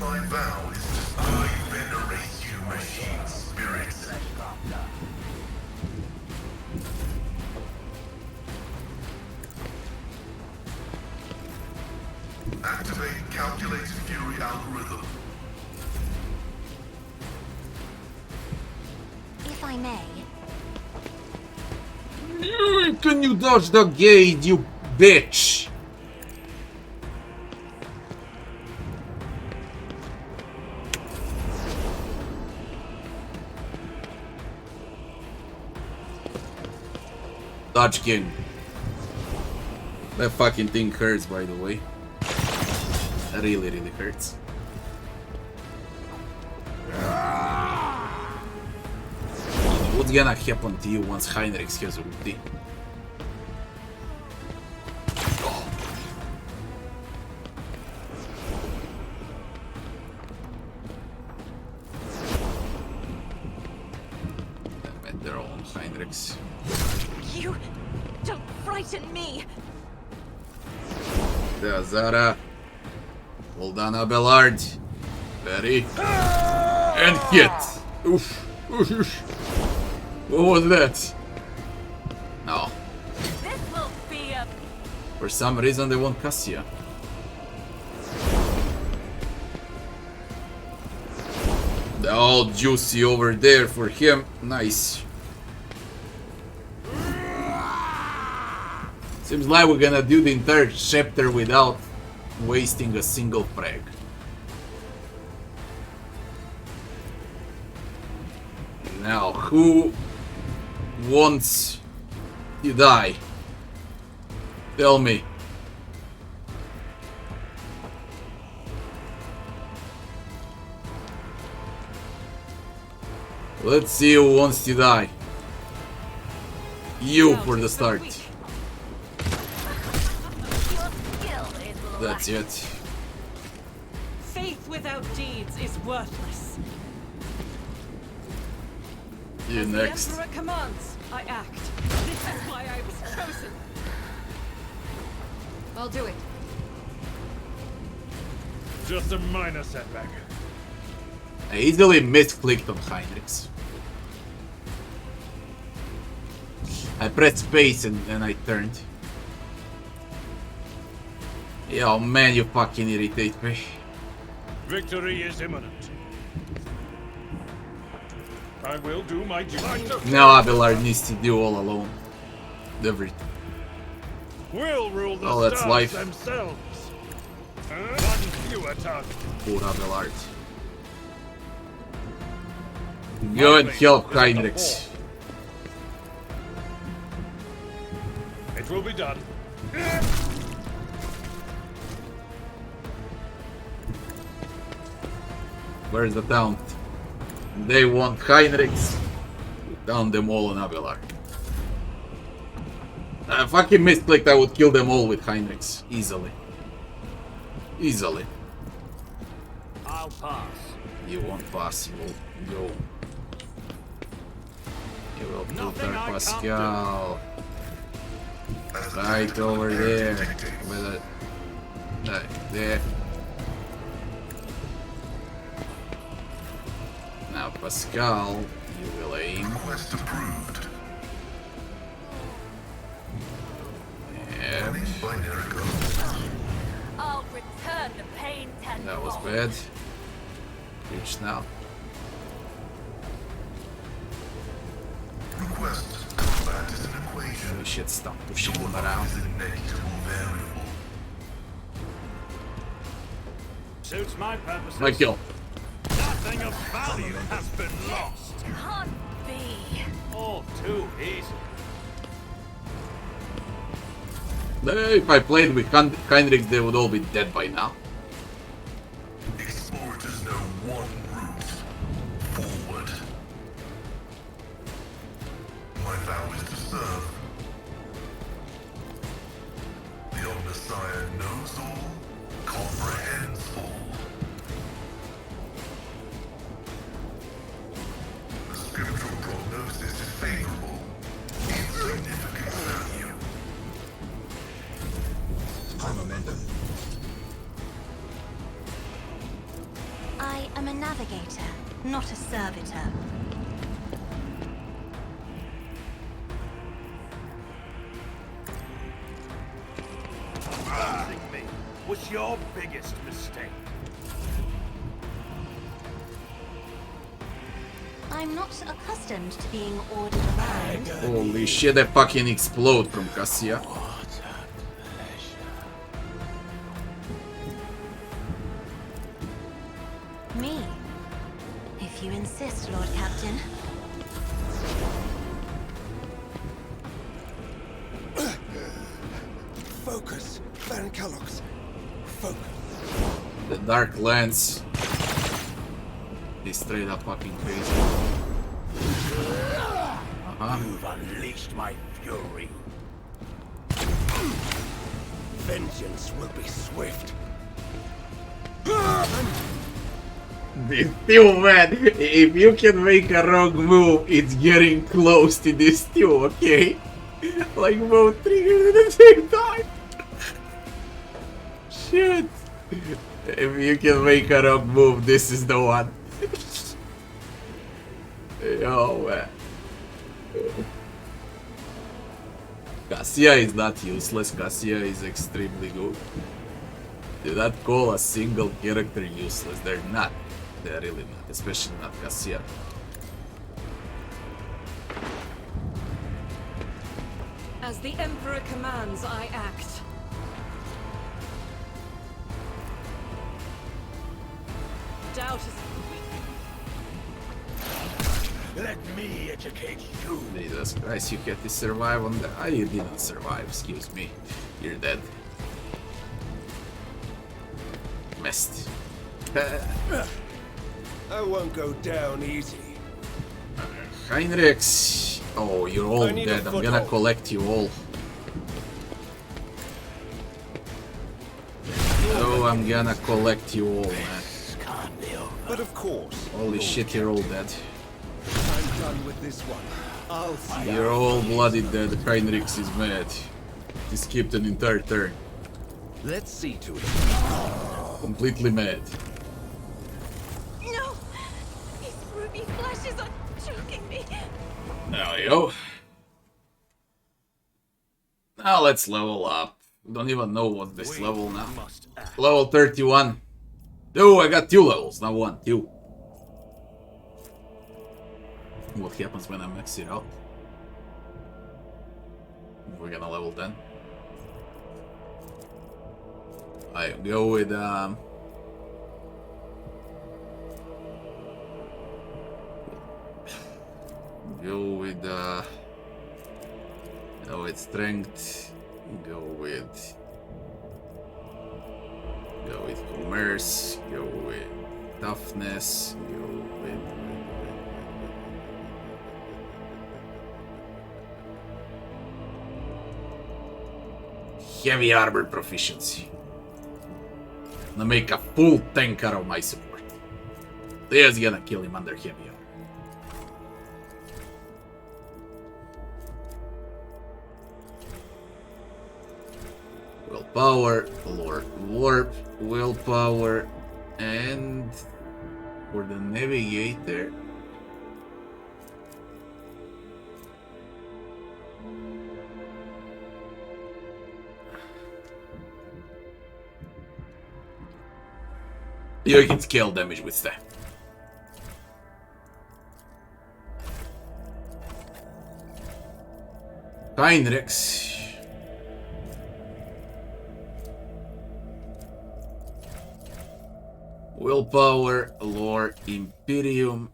My vow is to I venerate you, machine spirits. Activate calculated fury algorithm. If I may, Can you dodge the gate, you bitch? Dodge King. That fucking thing hurts, by the way. That really hurts. What's gonna happen to you once Heinrich has ulti? They're all on Heinrichs. You don't frighten me. Tazarra. Hold on, Abelard. Ready. And hit. Oof. What was that? No. This will be a For some reason they won't Cassia. They're all juicy over there for him. Nice. Seems like we're gonna do the entire chapter without wasting a single frag. Now, who wants to die? Tell me. Let's see who wants to die. You for the start. Your skill is That's lacking. it. Faith without deeds is worthless. You As next. the Emperor commands, I act. This is why I was chosen. I'll do it. Just a minor setback. I easily misclicked on Heinrichs. I pressed space and then I turned. Yo man, you fucking irritate me. Victory is imminent. I will do my duty. Now Abelard needs to do all alone. Everything. We'll rule the Oh, that's stars life. themselves. One fewer tongue. Poor Abelard. Go and help Heinrichs. It will be done. Where's the town? They want Heinrichs. Down them all on Abelard. I fucking misclicked, I would kill them all with Heinrichs. Easily. Easily. I'll pass. You won't pass, you will go. You will Nothing filter I can't Pascal. Right over there. With it. Right there. Now Pascal, you will aim. Request approved. Yep. Binary code. I'll return the pain tenfold. That was bad. Reach now. Request combat is an equation. We should stop pushing them around. Is a negligible variable. Suits my purposes. My kill. Nothing of value has been lost. Can't be. All too easy. If I played with Heinrichs, they would all be dead by now. Explorators know one route. Forward. My vow is to serve. The Omnissiah knows all, comprehends all. The scriptural prognosis is favorable. Insignificant value. I am a navigator, not a servitor. Losing me was your biggest mistake. I'm not accustomed to being ordered around. Holy shit, I fucking explode from Cassia. Me? If you insist, Lord Captain. Focus, Van Kellogg's. Focus. The Dark Lance is straight up fucking crazy. You've unleashed my fury. Vengeance will be swift. Still, man, if you can make a wrong move, it's getting close to this too, okay? Like both triggers at the same time. Shit. If you can make a wrong move, this is the one. Yo, man. Cassia is not useless, Cassia is extremely good. Do not call a single character useless, they're not. They're really not, especially not Cassia. As the Emperor commands, I act. Doubt is Let me educate you. Jesus Christ, you had to survive on that. You didn't survive, excuse me. You're dead. Missed. I won't go down easy. Heinrichs. Oh, you're all I need a dead. I'm gonna foothold. collect you all. Oh, I'm gonna collect you all, man. But of course, Holy shit, you're all dead. I'm done with this one. I'll see. You're all bloody dead. Heinrichs is mad. He skipped an entire turn. Let's see to it. Completely mad. No! These ruby flashes are choking me. There we go. Now let's level up. Don't even know what this level now. Level 31. Oh, I got 2 levels, not 1, 2. What happens when I max it out? We're gonna level 10. I go with strength. Go with commerce. Go with toughness. Go with heavy armor proficiency. I'm gonna make a full tank out of my support. There's gonna kill him under heavy armor. Willpower, Lord Warp, willpower, and for the navigator. You can scale damage with that. Heinrichs. Willpower, Lore, Imperium.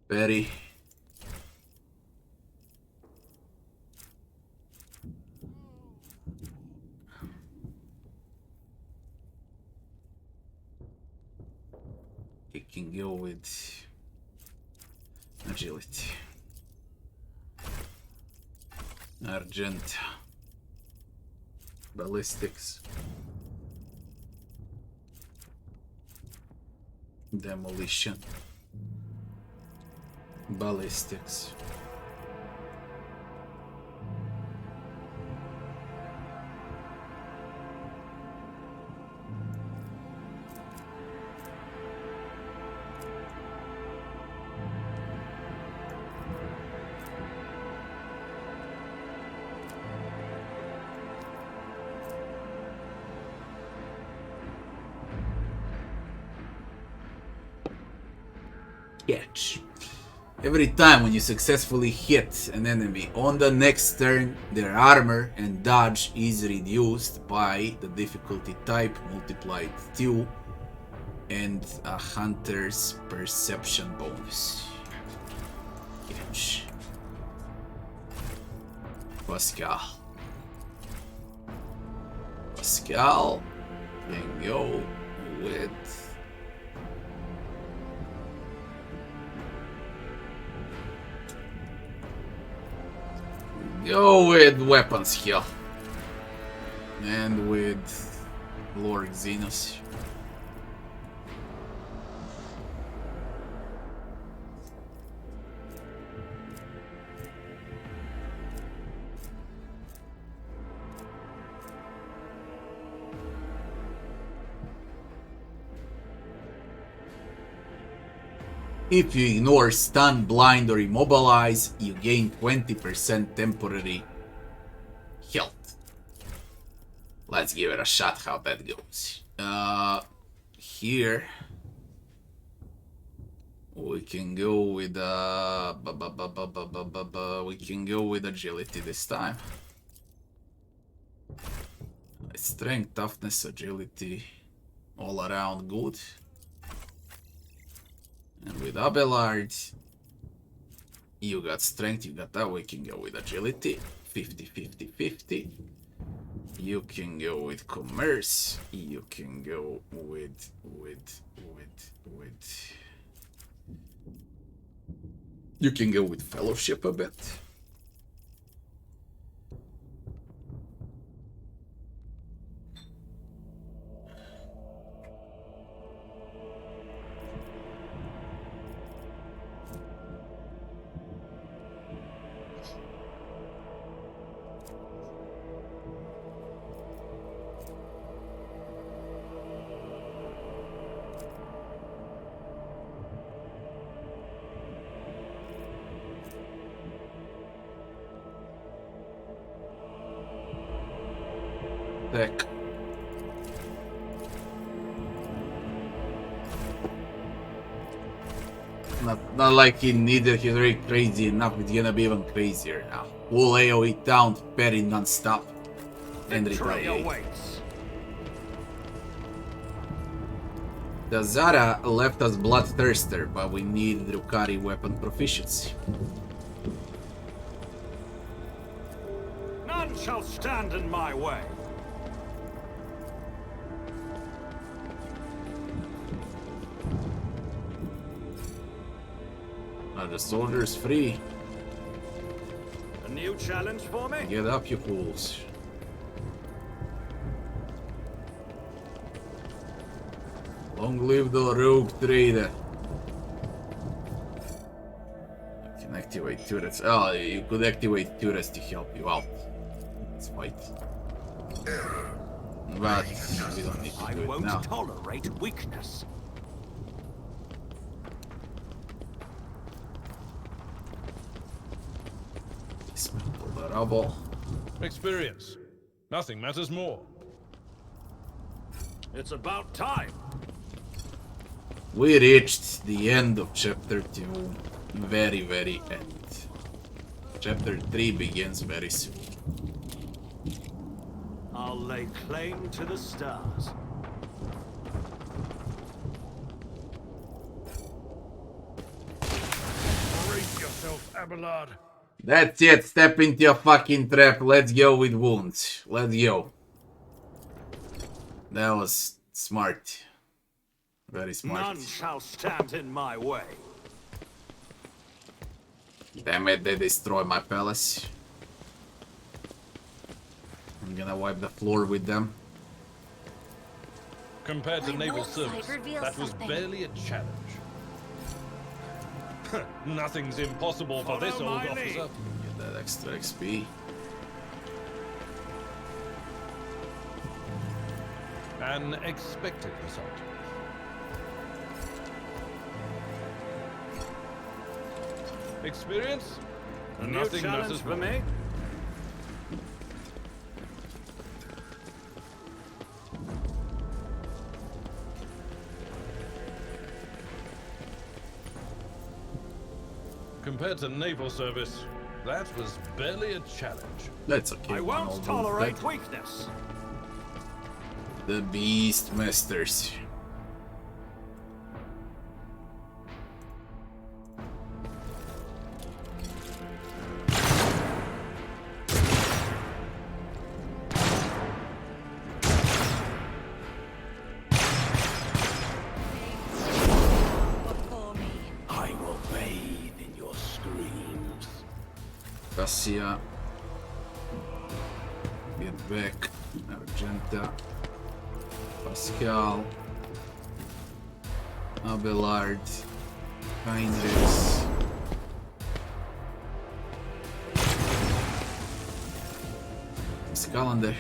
Betty. You can go with agility. Argenta. Ballistics. Demolition. Ballistics. Catch. Every time when you successfully hit an enemy on the next turn, their armor and dodge is reduced by the difficulty type multiplied 2 and a hunter's perception bonus. Catch. Pascal. Pascal can go with weapon skill and with Lord Xenos. If you ignore stun, blind, or immobilize, you gain 20% temporary health. Let's give it a shot how that goes. Here we can go with we can go with agility this time. Strength, toughness, agility, all around good. And with Abelard, you got strength, you got that. We can go with agility, 50, 50, 50. You can go with commerce. You can go with. You can go with fellowship a bit. Tech. Not like he needed, he's very crazy enough, it's gonna be even crazier now. Full AoE down, parry non-stop. And retaliate. Tazarra left us Bloodthirster, but we need Drukari weapon proficiency. None shall stand in my way. The soldier's free. A new challenge for me? Get up, you fools. Long live the rogue trader. I can activate turrets. Oh, you could activate turrets to help you out. Let's fight. But we don't need to I do it won't now. tolerate weakness. Dismantle the rubble. Experience. Nothing matters more. It's about time. We reached the end of chapter 2. Very, very end. Chapter 3 begins very soon. I'll lay claim to the stars. Brace yourself, Abelard. That's it, step into your fucking trap. Let's go with wounds. Let's go. That was smart. Very smart. None shall stand in my way. Damn it, they destroy my palace. I'm gonna wipe the floor with them. Compared to My naval wolf side service, reveals that was something. barely a challenge. Nothing's impossible for this Follow old my officer. lead. Get that extra XP. An expected result. Experience? A new Nothing challenge matters for more. me? Compared to naval service, that was barely a challenge. That's okay. I one won't old tolerate wolf weakness. pack. The Beast Masters. Before me. I will bathe in your screams. Cassia. Get back. Argenta. Pascal. Abelard. Heinrichs. Scalander.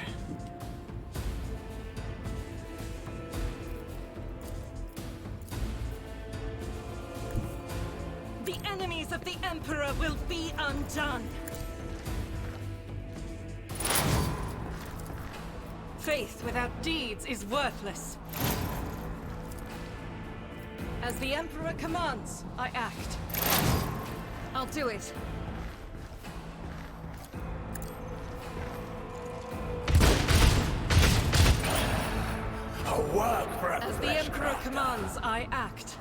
The enemies of the Emperor will be undone. Faith without deeds is worthless. As the Emperor commands, I act. I'll do it. A work for a As the flesh Emperor crafter. commands, I act.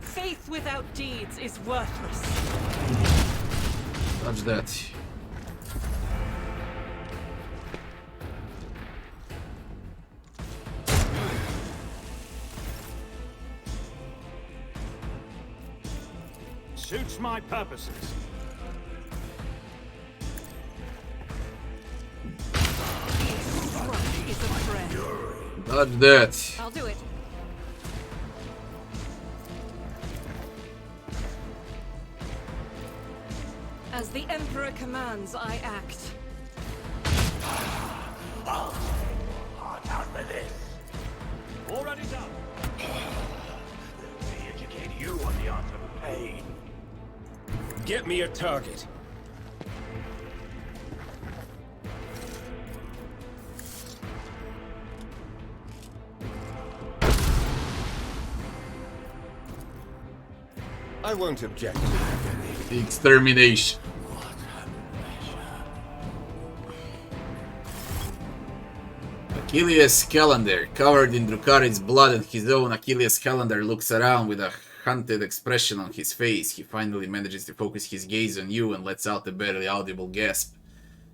Faith without deeds is worthless. Touch that. Suits my purposes. Each is a friend. Touch that. I'll do it. As the Emperor commands, I act. Hard out for this. Already done. We educate you on the art of pain. Get me a target. I won't object. The extermination. Achilles Scalander, covered in Drukhari's blood and his own. Achilles Scalander looks around with a hunted expression on his face. He finally manages to focus his gaze on you and lets out a barely audible gasp.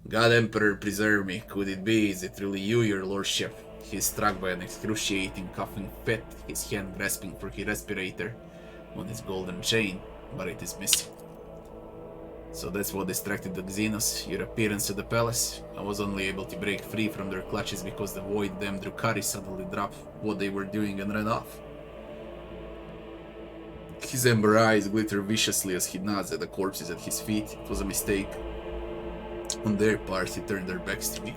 God Emperor, preserve me. Could it be? Is it really you, your lordship? He is struck by an excruciating coughing fit, his hand grasping for his respirator on his golden chain, but it is missing. So that's what distracted the Xenos, your appearance at the palace. I was only able to break free from their clutches because the void damn Drukhari suddenly dropped what they were doing and ran off. His amber eyes glitter viciously as he nods at the corpses at his feet. It was a mistake. On their part, he turned their backs to me.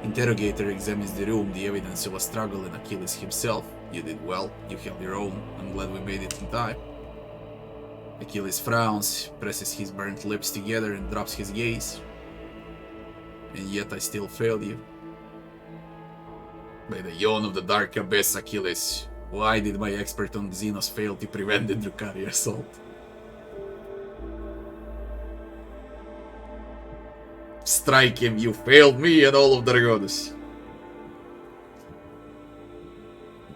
Interrogator examines the room, the evidence of a struggle, and Achilles himself. You did well, you held your own. I'm glad we made it in time. Achilles frowns, presses his burnt lips together and drops his gaze. And yet I still failed you. By the yawn of the dark abyss, Achilles, why did my expert on Xenos fail to prevent the Drukhari assault? Strike him, you failed me and all of Dargonus.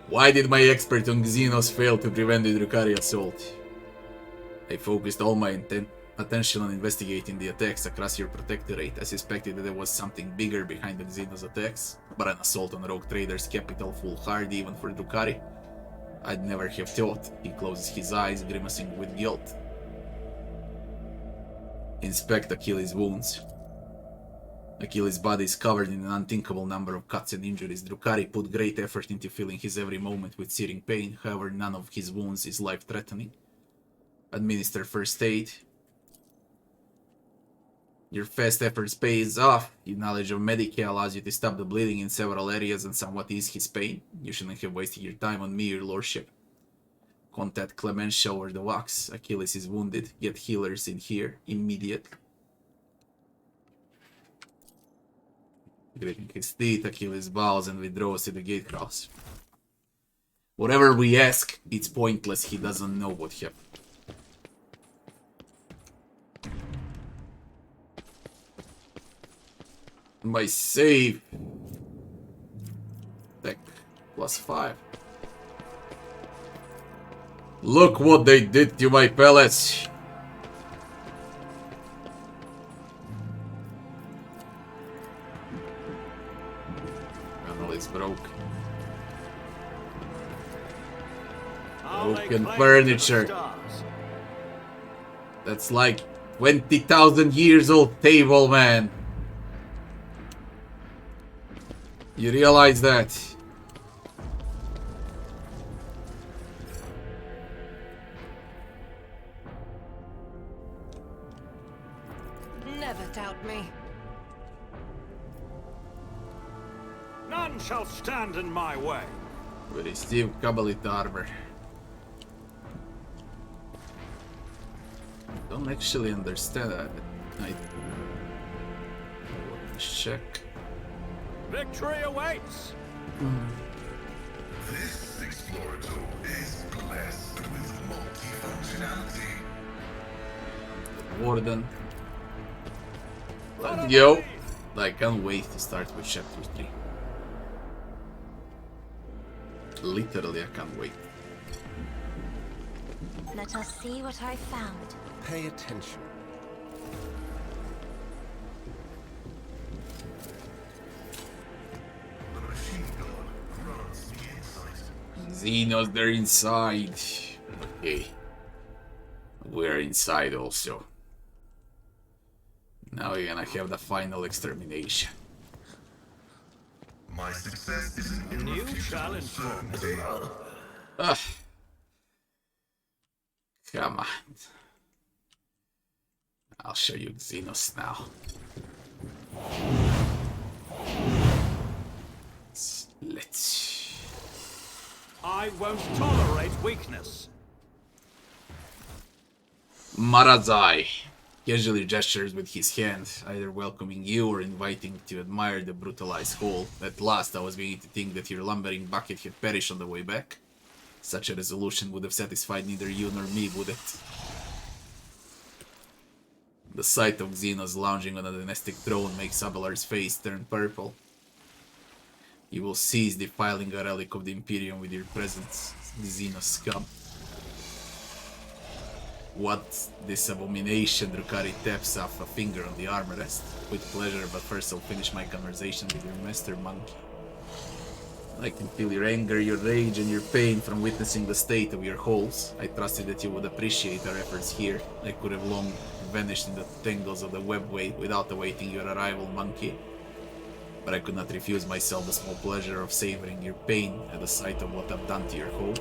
Why did my expert on Xenos fail to prevent the Drukhari assault? I focused all my attention on investigating the attacks across your protectorate. I suspected that there was something bigger behind the Xenos attacks, but an assault on rogue traders' capital foolhardy even for Drukhari. I'd never have thought. He closes his eyes, grimacing with guilt. Inspect Achilles' wounds. Achilles' body is covered in an unthinkable number of cuts and injuries. Drukhari put great effort into filling his every moment with searing pain, however none of his wounds is life-threatening. Administer first aid. Your fast efforts pays off. Your knowledge of Medica allows you to stop the bleeding in several areas and somewhat ease his pain. You shouldn't have wasted your time on me, your lordship. Contact Clementia over the wax. Achilles is wounded. Get healers in here immediately. Gritting his teeth, Achilles bows and withdraws to the gatehouse. Whatever we ask, it's pointless. He doesn't know what happened. My save. Tech +5. Look what they did to my pellets. Panel is broke. Broken furniture. That's like 20,000 years old table, man. You realize that? Never doubt me. None shall stand in my way. We receive Kabbalit armor. Don't actually understand that. Let's check. Victory awaits! This explorator is blessed with multifunctionality. Warden. Let's go. I can't wait to start with chapter 3. Literally, I can't wait. Let us see what I found. Pay attention. The machine god grants me insight. Xenos, they're inside. Okay. We're inside also. Now we're gonna have the final extermination. My success is an New irrefutable challenge for me. certainty. Ugh. Come on. I'll show you Xenos now. Let's... I won't tolerate weakness. Marazai casually gestures with his hand, either welcoming you or inviting to admire the brutalized whole. At last I was beginning to think that your lumbering bucket had perished on the way back. Such a resolution would have satisfied neither you nor me, would it? The sight of Xenos lounging on a dynastic throne makes Abelard's face turn purple. You will cease defiling a relic of the Imperium with your presence, Xenos scum. What this abomination? Drukari taps off a finger on the armrest. With pleasure, but first I'll finish my conversation with your master monkey. I can feel your anger, your rage, and your pain from witnessing the state of your holes. I trusted that you would appreciate our efforts here. I could have long vanished in the tangles of the webway without awaiting your arrival, monkey. But I could not refuse myself the small pleasure of savoring your pain at the sight of what I've done to your hole.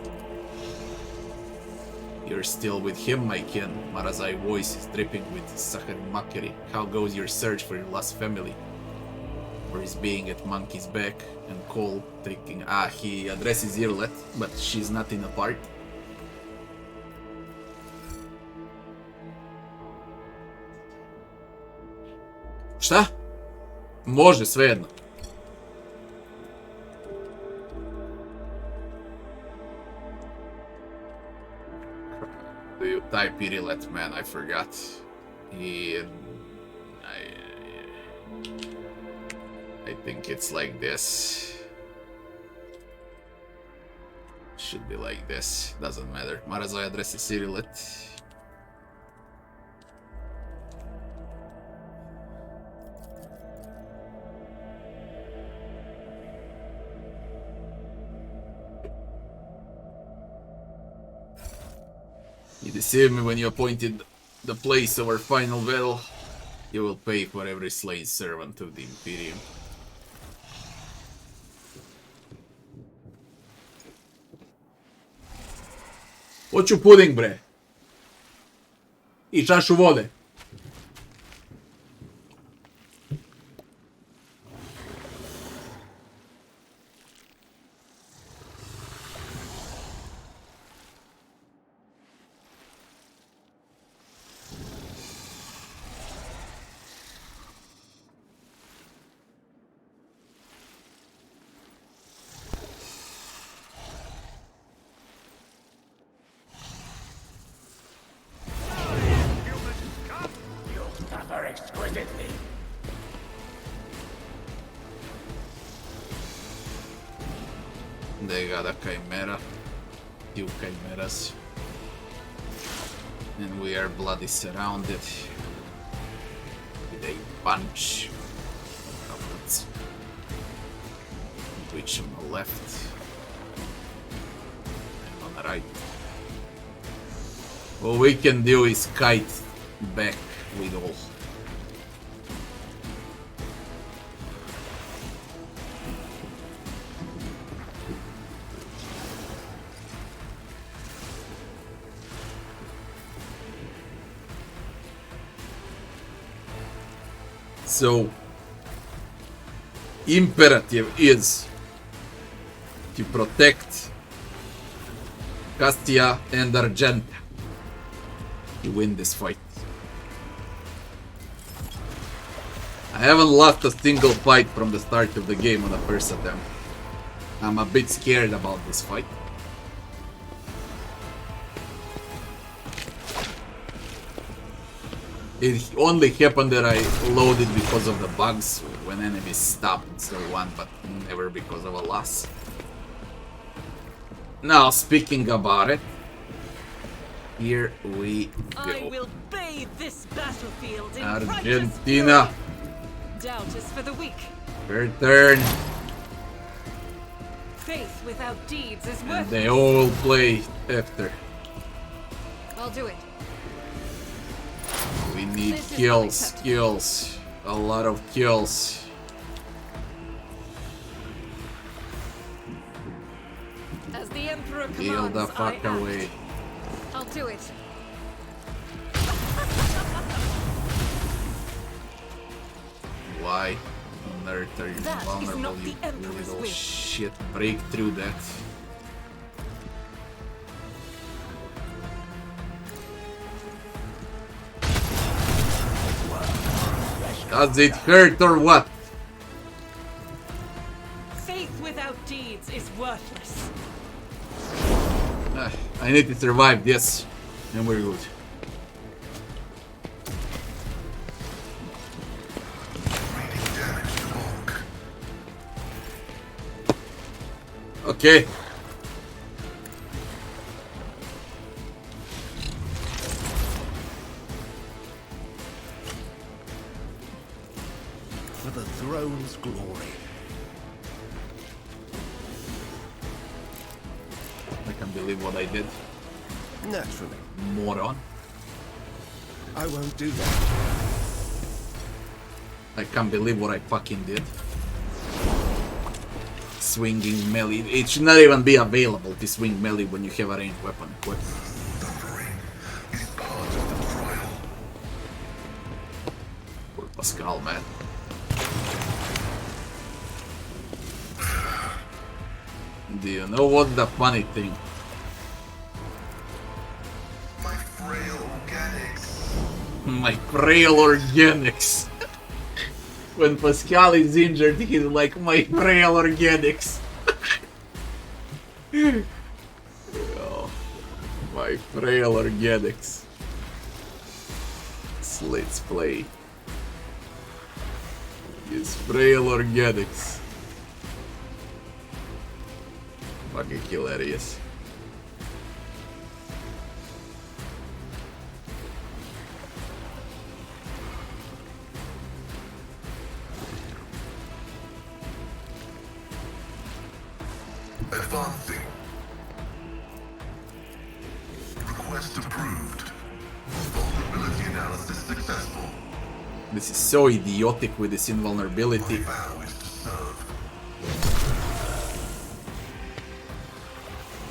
You're still with him, my kin. Marazai's voice is dripping with saccharine mockery. How goes your search for your lost family? For his being at Monkey's back and Cole taking... he addresses Irlet, but she's not in a part. Šta? Može, svejedno. Do you type Irlet, man? I forgot. I think it's like this. Should be like this. Doesn't matter. Marazai addresses Irlet. You deceived me when you appointed the place of our final battle. You will pay for every slain servant of the Imperium. Hoću puding, bre. I čašu vode. They got a chimera, two chimeras, and we are bloody surrounded with a bunch of goblins, which on the left and on the right. What we can do is kite back with all. So, imperative is to protect Castia and Argenta to win this fight. I haven't lost a single fight from the start of the game on the first attempt. I'm a bit scared about this fight. It only happened that I loaded because of the bugs When enemies stop, it's the one, but never because of a loss. Now, speaking about it, here we go. I will bathe this battlefield in Argentina. Doubt is for the weak. Her turn. Faith without deeds is And worthless. they all play after. I'll do it. We need This is kills, unacceptable. kills. A lot of kills. As the Emperor Heal commands, the fuck I act. away. I'll do it. Why on earth are you That is vulnerable, not you the Emperor's little will. shit? Break through that. Does it hurt or what? Faith without deeds is worthless. I need to survive this, and we're good. Okay. For the throne's glory. I can't believe what I did. Naturally. Moron. I won't do that. I can't believe what I fucking did. Swinging melee. It should not even be available to swing melee when you have a ranged weapon. What? Suffering is part of the trial. Poor Pascal, man. Do you know what the funny thing? My frail organics. My frail organics. When Pascal is injured, he's like, my frail organics. Oh, my frail organics. So let's play. His frail organics. Fucking hilarious. Advancing. Request approved. Vulnerability analysis successful. This is so idiotic with this invulnerability. My vow is to serve.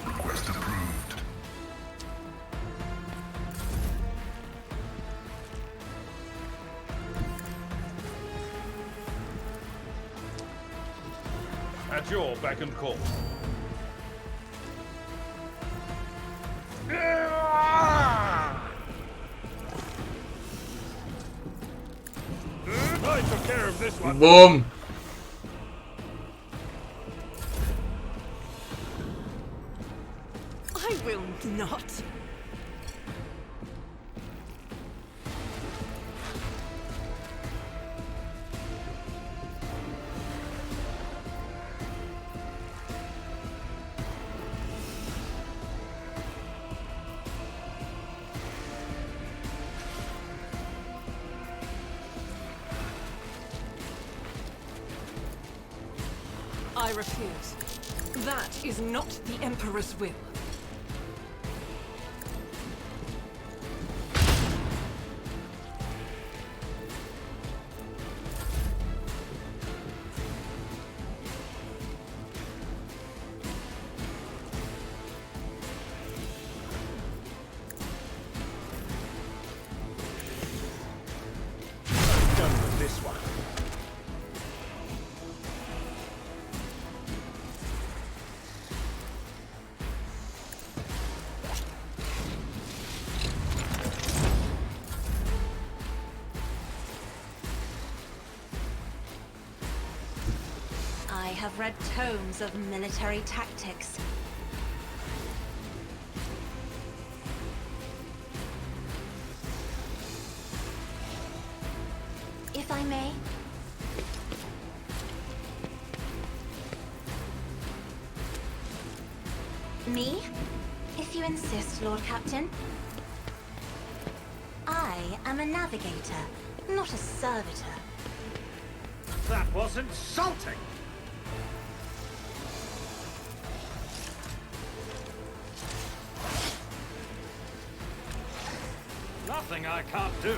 Request approved. At your beck and call. I took care of this one. Boom! I will not. I refuse. That is not the Emperor's will. Done with this one. I have read tomes of military tactics. If I may, Me? If you insist, Lord Captain. I am a navigator, not a servitor. That was insulting! Nothing I can't do.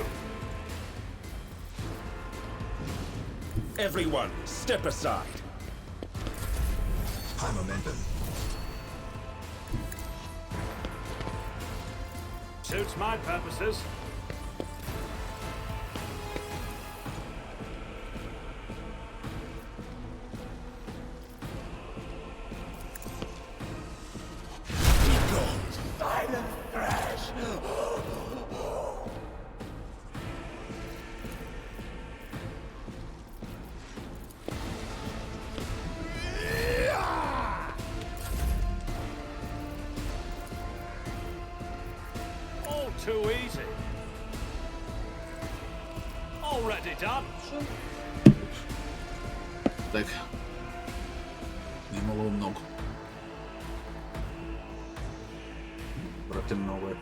Everyone, step aside. High momentum. Suits my purposes. Silent thrash. All too easy. Already done. Tak. Nimalo mnogo. Brate, mnogo je.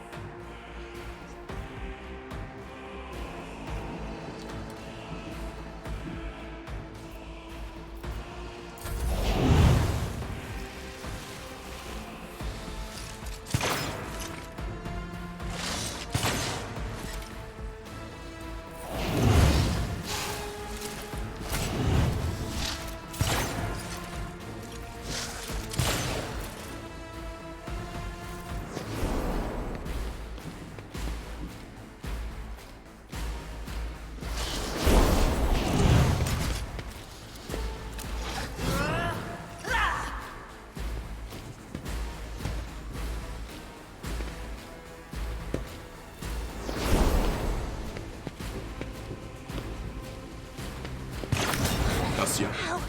How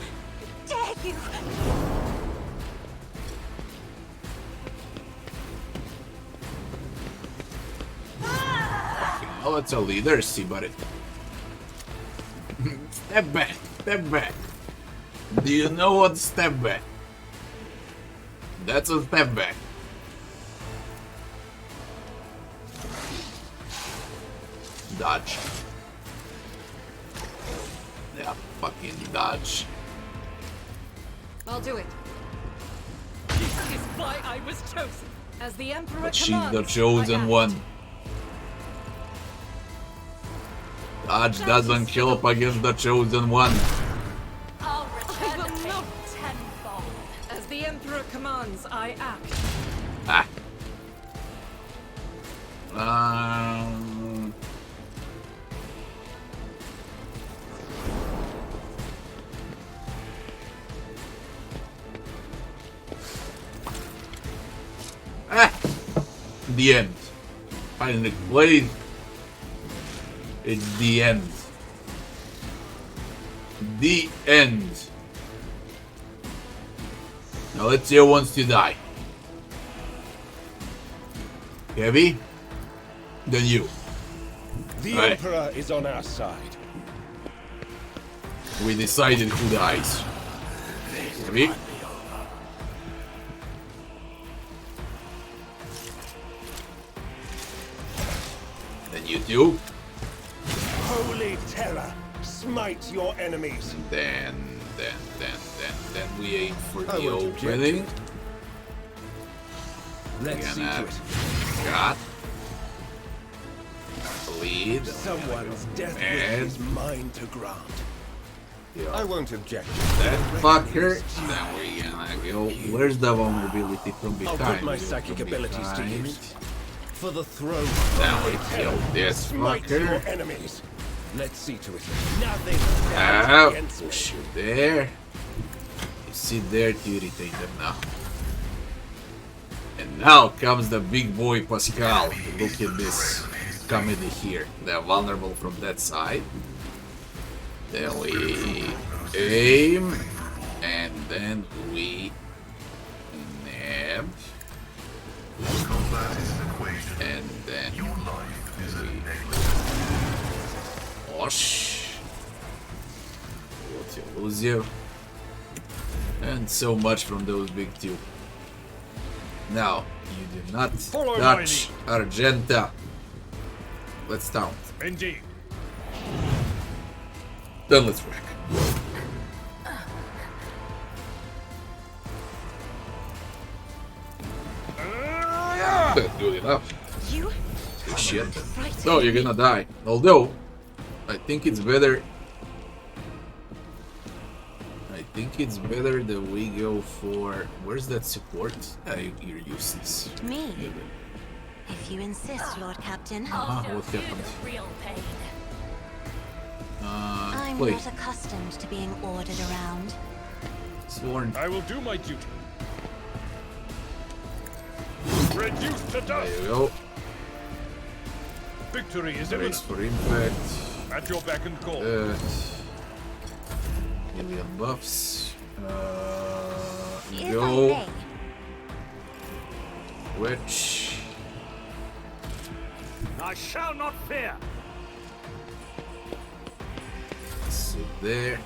dare you? Oh, it's a leader, see, buddy. Step back, step back. Do you know what step back? That's a step back. Dodge. Yeah, fucking dodge. I'll do it. This is why I was chosen. As the Emperor But she's commands, the chosen I act. one. Dodge doesn't help against the chosen one. I'll I return will the favor not. tenfold. As the Emperor commands, I act. Ah. The end. Finally played. It's the end. The end. Now let's see who wants to die. Heavy? Then you. The Right. Emperor is on our side. We decided who dies. Heavy? Then you two. Holy terror, smite your enemies. Then we aim for I the won't object to opening. it. Let's see Gonna to it. shot. Bleed. Someone's death wish And- is mine to grant. I won't object. That fucker. Then we're gonna go. Where's the vulnerability from I'll behind? put my Go psychic from abilities to behind. use. For the throne. Then we Holy kill terror, this smite your fucker. enemies. Let's see to it. Nothing Ow. stands against me. Push you there. You sit there to irritate them now. And now comes the big boy Pascal. Look at this comedy here. They're vulnerable from that side. Then we aim. And then we nab. Combat is an equation. And then Your life is a we necklace. wash. What you lose you. And so much from those big two. Now, you do not Follow my touch Argenta. Let's count. Indeed. Then let's wreck. That's good enough. You? Good shit. Frightened No, you're gonna die. Although, I think it's better. I think it's better that we go for. Where's that support? You're useless. Me? If you insist, Lord Captain. What Feel happened? the real pain. I'm Play. not accustomed to being ordered around. Sworn. I will do my duty. Reduced to There dust. you go. Victory is Brace imminent. for impact. At your beck and call. Million buffs. If I Go. may, Which. I shall not fear. Sit there.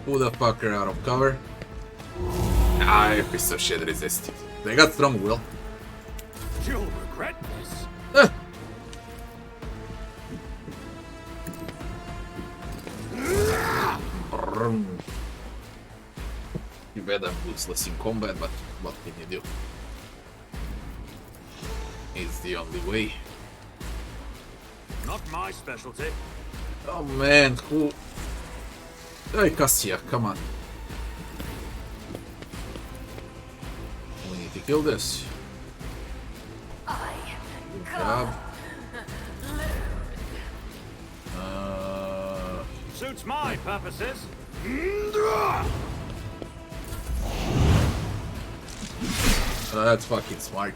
Pull the fucker out of cover. Ah, you piece of shit resisted. They got strong will. You'll regret this. Ah. You bet I'm useless in combat, but what can you do? It's the only way. Not my specialty. Oh man, who? Hey, Cassia, come on. We need to kill this. I Good job. Suits my purposes. That's fucking smart.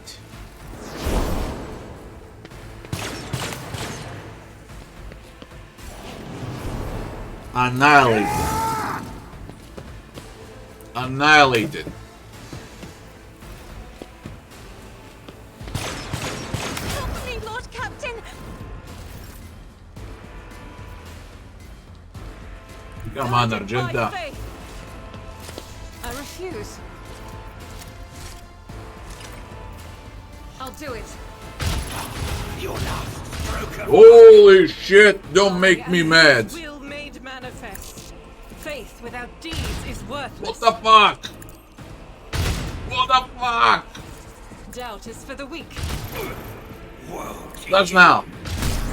Annihilated. Annihilated. help me, Lord Captain! Come on, Guided by Argenta. faith. I refuse. I'll do it. Holy shit, don't make me mad. Will made manifest. Faith without deeds is worthless. What the fuck? What the fuck? Doubt is for the weak. That's now.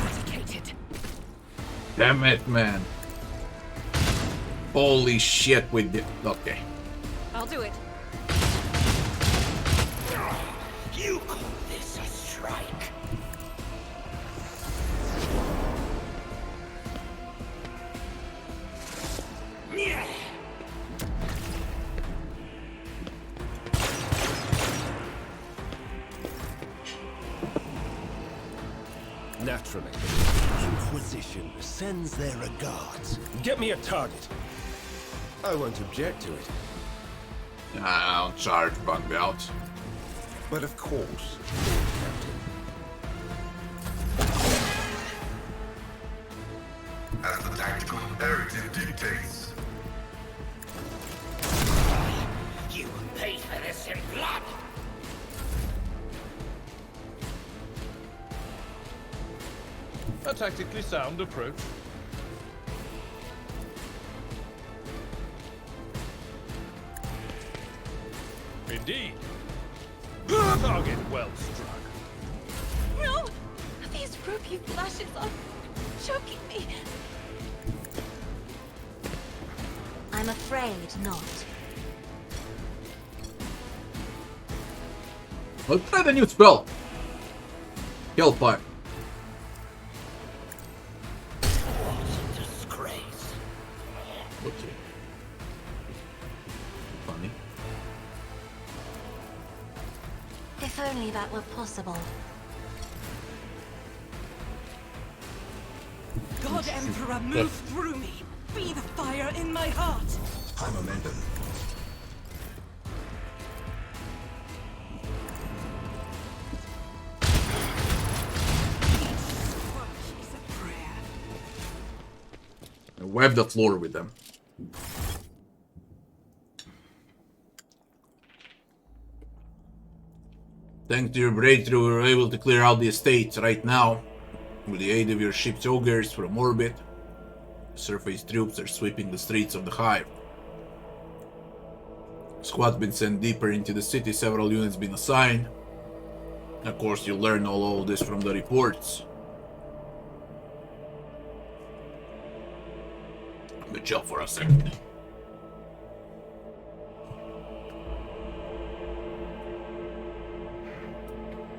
Eradicated. Damn it, man. Holy shit, we did. Okay. I'll do it. You call this a strike? Naturally. Inquisition sends their regards. Get me a target. I won't object to it. I'll charge bug out. But of course, As the tactical imperative dictates. You paid for this in blood. A tactically sound approach. Indeed. Target well struck. No! These ruby flashes are choking me. I'm afraid not. Let's try the new spell. Hellfire. What a disgrace. Okay. Funny. If only that were possible. God Emperor, move through me. Be the fire in my heart. high momentum. Is a prayer. I web the floor with them. Thanks to your breakthrough, we were able to clear out the estate right now. With the aid of your ship's ogres from orbit, surface troops are sweeping the streets of the Hive. Squad's been sent deeper into the city, several units been assigned. Of course, you learn all this from the reports. But chill for a second.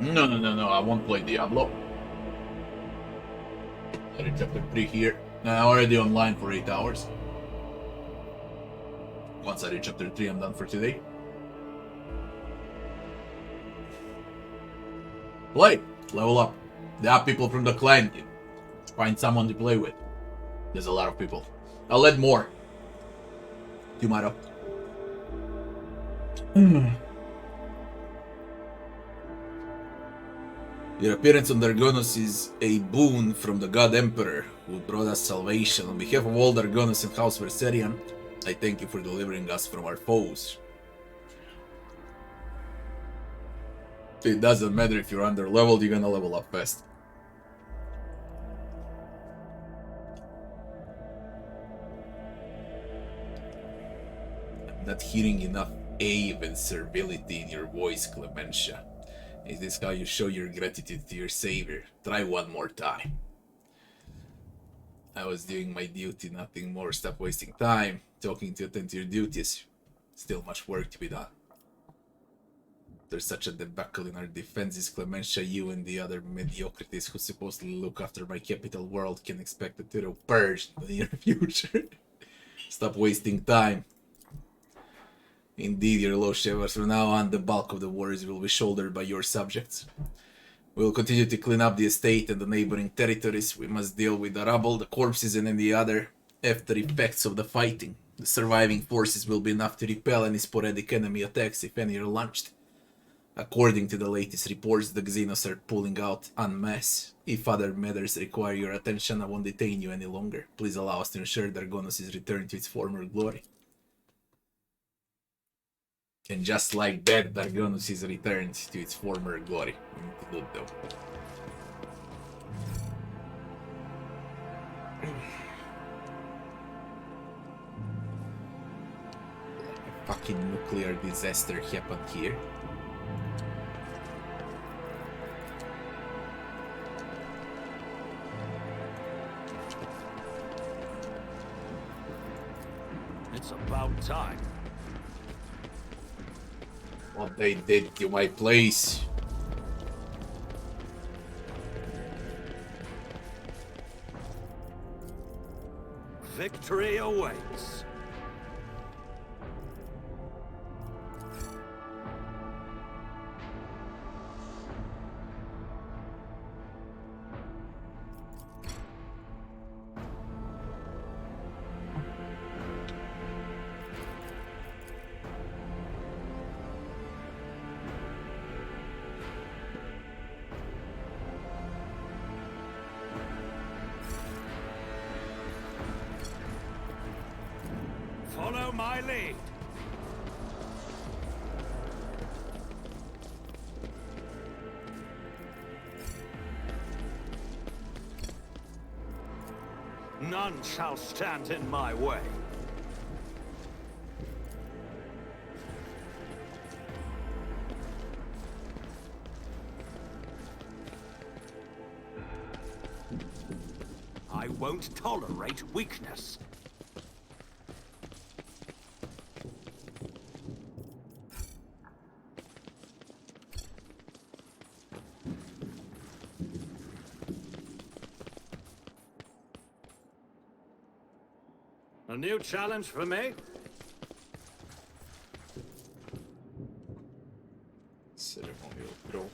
No, I won't play Diablo. I read chapter 3 here. I'm already online for 8 hours. Once I reach chapter 3, I'm done for today. Play! Level up. There are people from the clan. Find someone to play with. There's a lot of people. I'll add more. Tomorrow. Your appearance on Dargonus is a boon from the God Emperor, who brought us salvation. On behalf of all Dargonus and House Verserian, I thank you for delivering us from our foes. It doesn't matter if you're under leveled, you're gonna level up fast. I'm not hearing enough awe and servility in your voice, Clementia. Is this how you show your gratitude to your savior? Try one more time. I was doing my duty, nothing more. Stop wasting time talking to attend to your duties. Still much work to be done. There's such a debacle in our defenses, Clementia, you and the other mediocrities who supposedly look after my capital world can expect a thorough purge in the near future. Stop wasting time. Indeed, your Lordships, from now on, the bulk of the worries will be shouldered by your subjects. We will continue to clean up the estate and the neighboring territories. We must deal with the rubble, the corpses, and any other after effects of the fighting. The surviving forces will be enough to repel any sporadic enemy attacks if any are launched. According to the latest reports, the Xenos are pulling out en masse. If other matters require your attention, I won't detain you any longer. Please allow us to ensure Dargonus' return to its former glory. And just like that, Dargonus is returned to its former glory. Good though. A fucking nuclear disaster happened here. It's about time. What they did to my place. Victory awaits. Follow my lead. None shall stand in my way. I won't tolerate weakness. A new challenge for me? Ceremonial throw.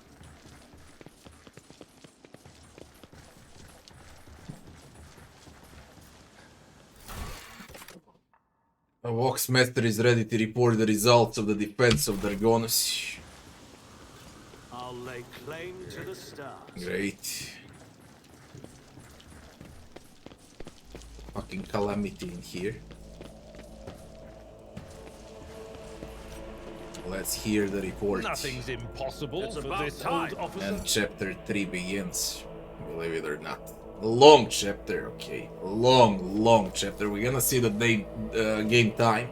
A Voxmaster is ready to report the results of the defense of Dargonus. I'll lay claim to the stars. Great. Fucking calamity in here. Let's hear the report. Nothing's impossible It's for about this time. old officer. And chapter 3 begins. Believe it or not. Long chapter, okay. Long chapter. We're gonna see the game time.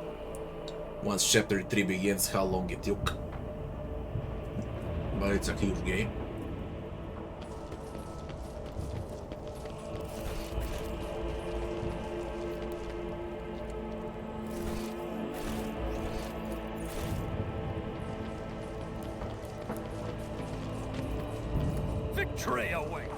Once chapter 3 begins, how long it took. But it's a huge game. Victory awaits.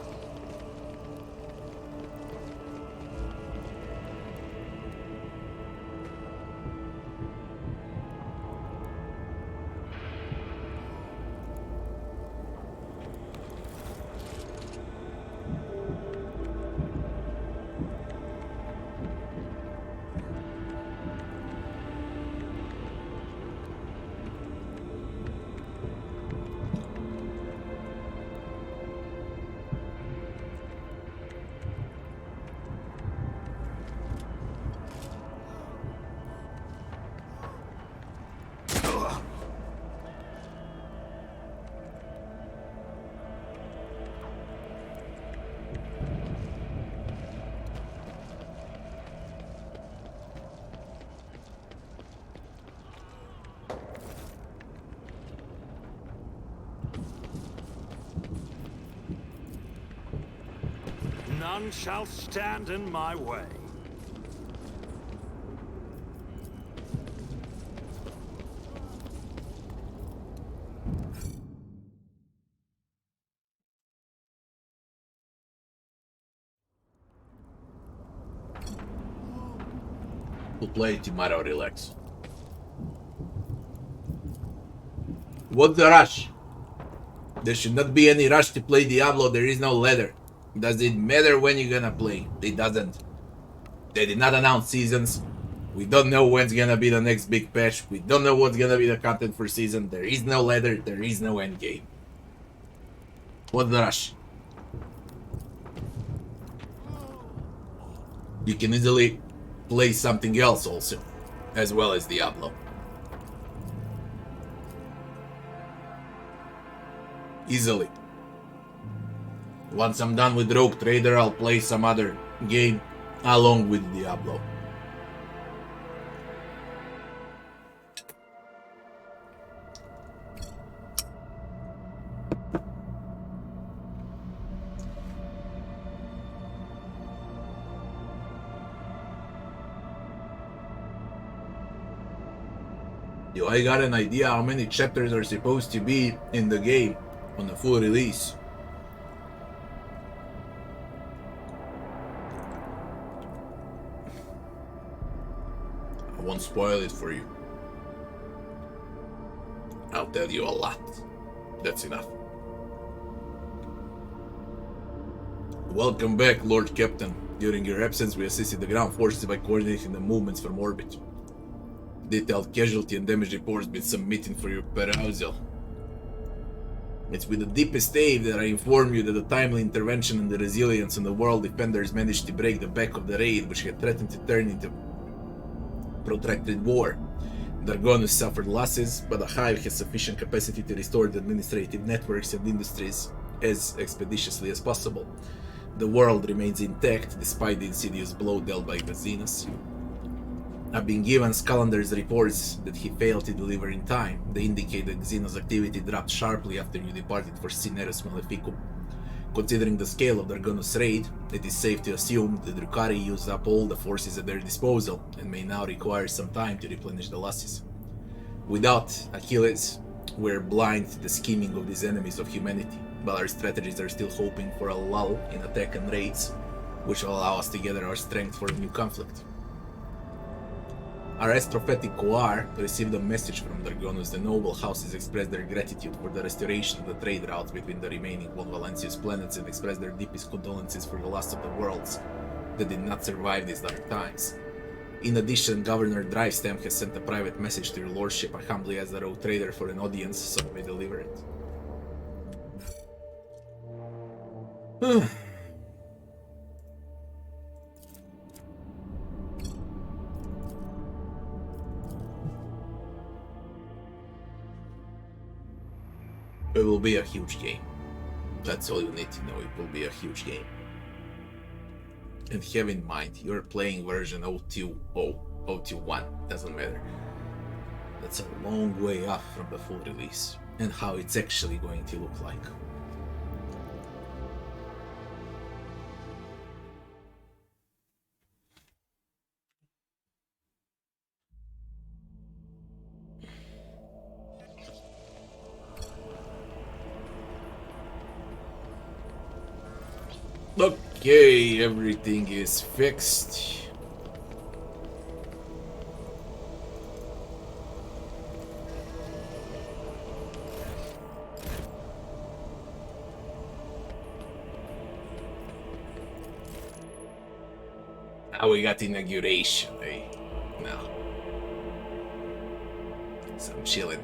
None shall stand in my way. We'll play tomorrow, relax. What's the rush? There should not be any rush to play Diablo, there is no ladder. Does it matter when you're gonna play? It doesn't. They did not announce seasons. We don't know when's gonna be the next big patch. We don't know what's gonna be the content for season. There is no ladder, there is no end game. What's the rush? You can easily play something else also, as well as Diablo. Easily. Once I'm done with Rogue Trader, I'll play some other game along with Diablo. Yo, I got an idea how many chapters are supposed to be in the game on the full release. I won't spoil it for you. I'll tell you a lot. That's enough. Welcome back, Lord Captain. During your absence, we assisted the ground forces by coordinating the movements from orbit. Detailed casualty and damage reports been submitted for your perusal. It's with the deepest awe that I inform you that the timely intervention and the resilience in the world defenders managed to break the back of the raid, which had threatened to turn into protracted war. Dargonus suffered losses, but the Hive has sufficient capacity to restore the administrative networks and industries as expeditiously as possible. The world remains intact despite the insidious blow dealt by the Xenos. I've been given Scalander's reports that he failed to deliver in time. They indicate that Xenos activity dropped sharply after you departed for Cineris Maleficum. Considering the scale of Dargonus' raid, it is safe to assume that Drukhari used up all the forces at their disposal and may now require some time to replenish the losses. Without Achilles, we're blind to the scheming of these enemies of humanity, but our strategists are still hoping for a lull in attack and raids, which will allow us to gather our strength for a new conflict. Our astrophetic Coar received a message from Dargonus. The noble houses expressed their gratitude for the restoration of the trade routes between the remaining Von Valancius planets and expressed their deepest condolences for the loss of the worlds that did not survive these dark times. In addition, Governor Drivestamp has sent a private message to your lordship. I humbly ask the rogue trader for an audience so I may deliver it. It will be a huge game. That's all you need to know. It will be a huge game. And have in mind, you're playing version 0.2.0, 0.2.1, doesn't matter. That's a long way off from the full release and how it's actually going to look like. Okay, everything is fixed. Now we got inauguration, eh? No. So I'm chilling.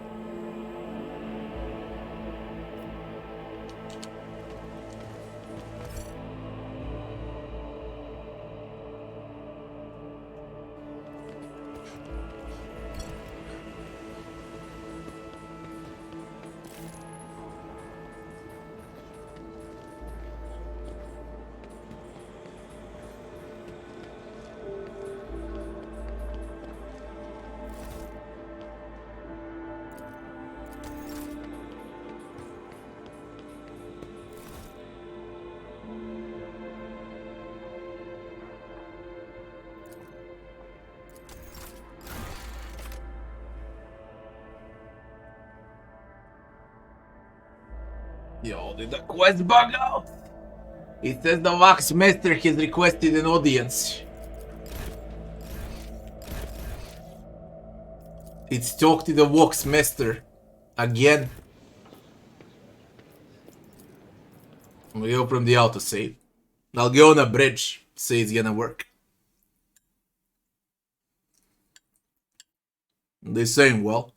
Yo, did the quest bug out? It says the Wax Master has requested an audience. It's talk to the Wax Master. Again. We open the autosave. I'll go on a bridge. Say it's gonna work. They're saying, well.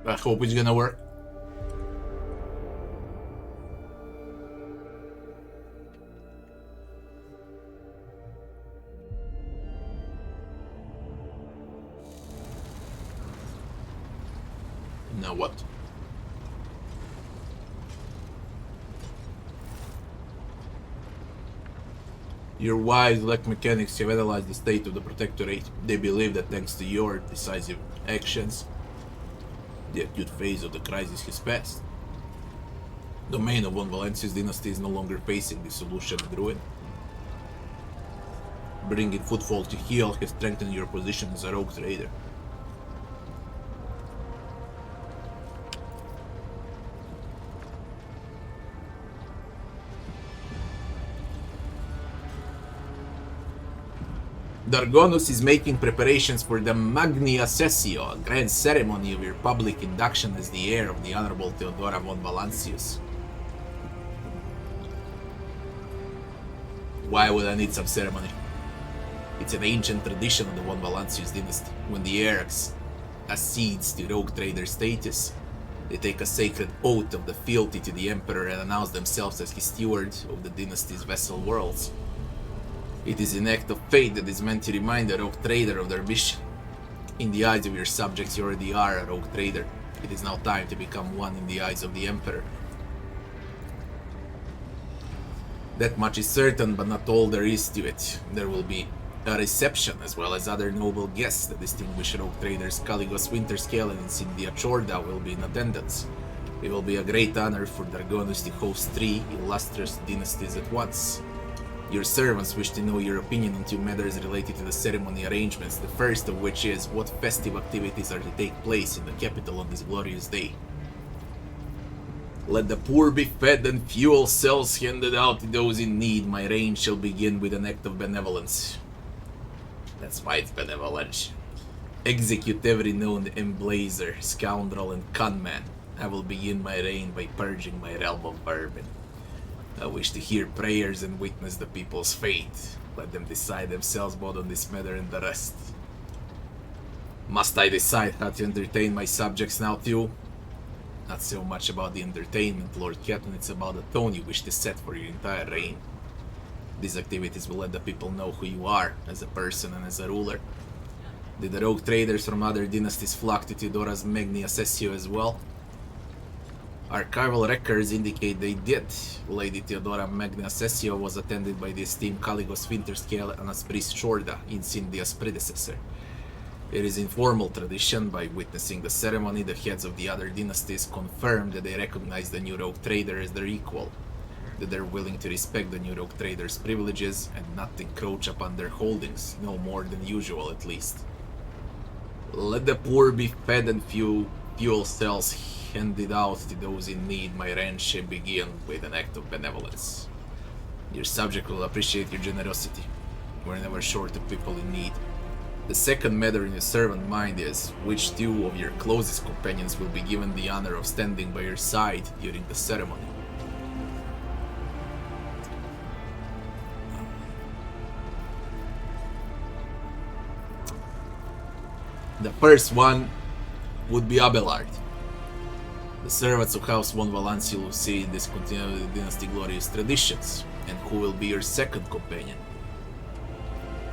I hope it's gonna work. Now what? Your wise elect mechanics have analyzed the state of the Protectorate. They believe that thanks to your decisive actions, the acute phase of the crisis has passed. The domain of Von Valencia's dynasty is no longer facing dissolution and ruin. Bringing footfall to heel has strengthened your position as a rogue trader. Dargonus is making preparations for the Magnia Sessio, a grand ceremony of your public induction as the heir of the Honorable Theodora von Valancius. Why would I need some ceremony? It's an ancient tradition of the von Valancius dynasty. When the heir accedes to rogue trader status, they take a sacred oath of the fealty to the Emperor and announce themselves as his steward of the dynasty's vassal worlds. It is an act of faith that is meant to remind the rogue trader of their mission. In the eyes of your subjects, you already are a rogue trader. It is now time to become one in the eyes of the Emperor. That much is certain, but not all there is to it. There will be a reception, as well as other noble guests. The distinguished rogue traders Caligos Winterscale and Cynthia Chorda will be in attendance. It will be a great honor for Dargonus to host 3 illustrious dynasties at once. Your servants wish to know your opinion on 2 matters related to the ceremony arrangements, the first of which is what festive activities are to take place in the capital on this glorious day. Let the poor be fed and fuel cells handed out to those in need. My reign shall begin with an act of benevolence. That's why it's benevolence. Execute every known emblazer, scoundrel and conman. I will begin my reign by purging my realm of vermin. I wish to hear prayers and witness the people's fate. Let them decide themselves both on this matter and the rest. Must I decide how to entertain my subjects now too? Not so much about the entertainment, Lord Captain, it's about the tone you wish to set for your entire reign. These activities will let the people know who you are, as a person and as a ruler. Did the rogue traders from other dynasties flock to Theodora's Magni Assessio as well? Archival records indicate they did. Lady Theodora Magna Assessio was attended by the esteemed Caligos Winterscale and Aspris Shorda, Incendia's predecessor. It is informal tradition. By witnessing the ceremony, the heads of the other dynasties confirm that they recognize the new rogue trader as their equal, that they're willing to respect the new rogue trader's privileges and not encroach upon their holdings, no more than usual at least. Let the poor be fed and fuel cells handed out to those in need. My reign shall begin with an act of benevolence. Your subject will appreciate your generosity. We're never short of people in need. The second matter in your servant mind is which two of your closest companions will be given the honor of standing by your side during the ceremony. The first one would be Abelard. The servants of House von Valancia will see in this continuity of the dynasty glorious traditions. And who will be your second companion?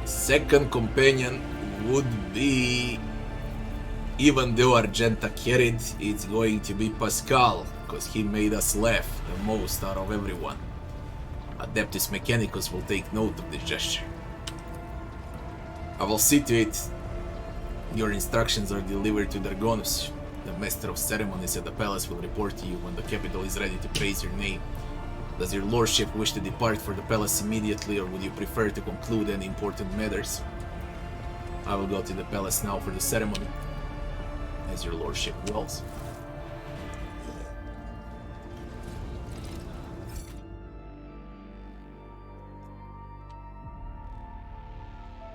Second companion would be, even though Argenta carried, it's going to be Pascal, because he made us laugh the most out of everyone. Adeptus Mechanicus will take note of this gesture. I will see to it your instructions are delivered to Dargonus. The Master of Ceremonies at the palace will report to you when the capital is ready to praise your name. Does your lordship wish to depart for the palace immediately, or would you prefer to conclude any important matters? I will go to the palace now for the ceremony, as your lordship wills.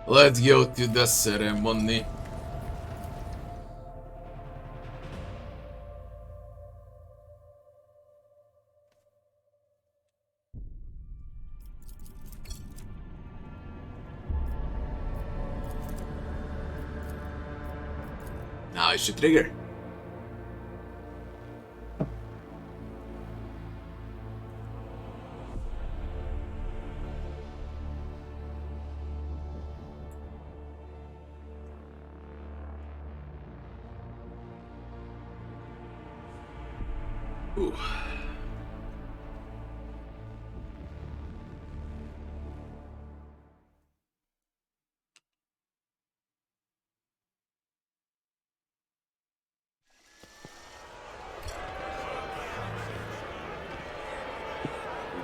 Let's go to the ceremony. Now I should trigger. Ooh.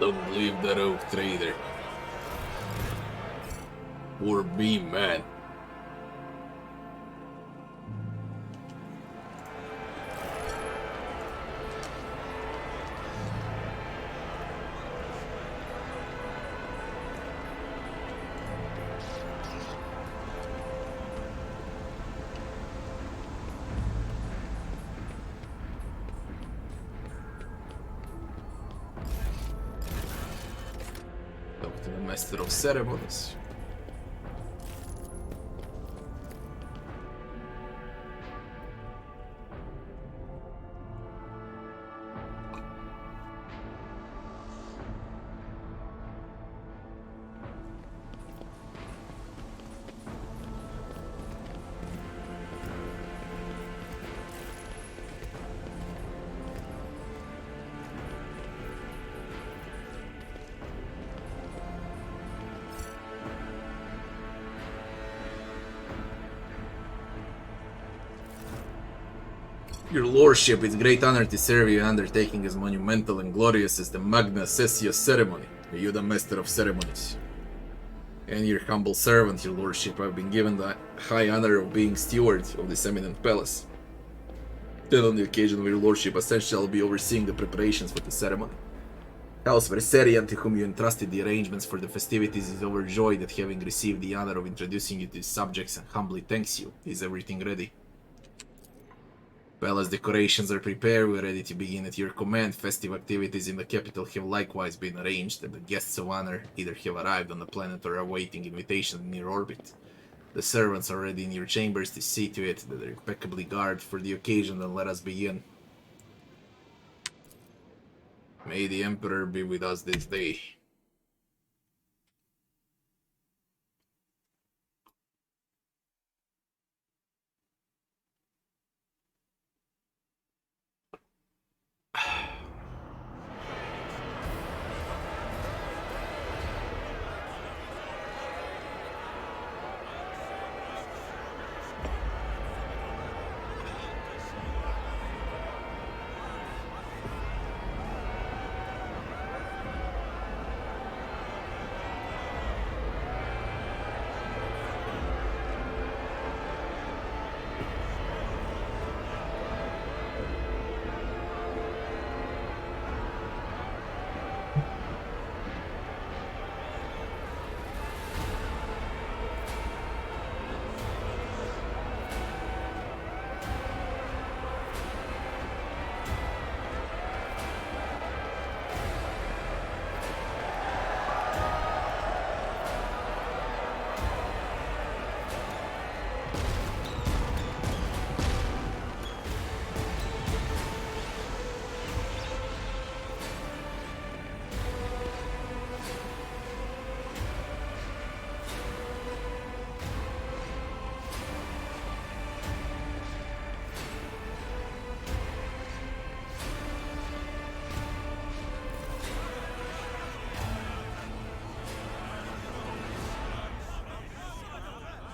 Don't leave the rogue trader. Poor beam, man. Master of Ceremonies. Your lordship, it's great honor to serve you, undertaking as monumental and glorious as the Magna Assessio ceremony. Are you the Master of Ceremonies? And your humble servant, your lordship, I've been given the high honor of being steward of this eminent palace. Then on the occasion of your lordship ascension, I'll be overseeing the preparations for the ceremony. House Verserian, to whom you entrusted the arrangements for the festivities, is overjoyed at having received the honor of introducing you to his subjects and humbly thanks you. Is everything ready? Palace decorations are prepared, we're ready to begin at your command. Festive activities in the capital have likewise been arranged, and the guests of honor either have arrived on the planet or are awaiting invitation in your orbit. The servants are ready in your chambers to see to it that they're impeccably guarded for the occasion, and let us begin. May the Emperor be with us this day.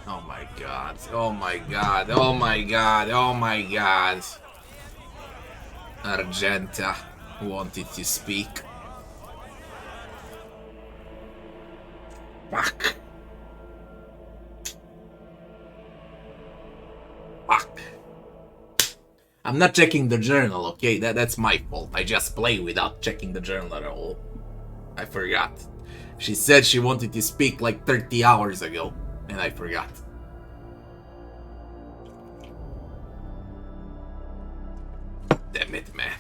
Oh my god, oh my god, oh my god, oh my god. Argenta wanted to speak. Fuck. Fuck. I'm not checking the journal, okay? That's my fault. I just play without checking the journal at all. I forgot. She said she wanted to speak like 30 hours ago, and I forgot. Damn it, man.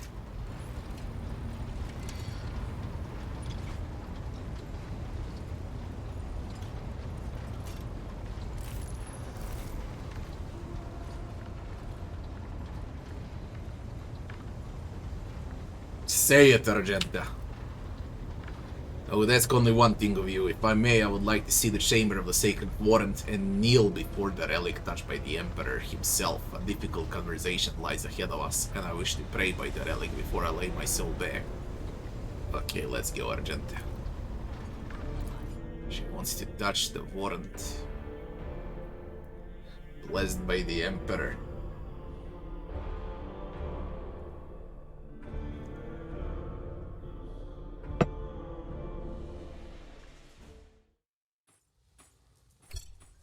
Say it, Argenta. I would ask only one thing of you. If I may, I would like to see the chamber of the sacred warrant and kneel before the relic touched by the Emperor himself. A difficult conversation lies ahead of us, and I wish to pray by the relic before I lay my soul bare. Okay, let's go, Argenta. She wants to touch the warrant. Blessed by the Emperor.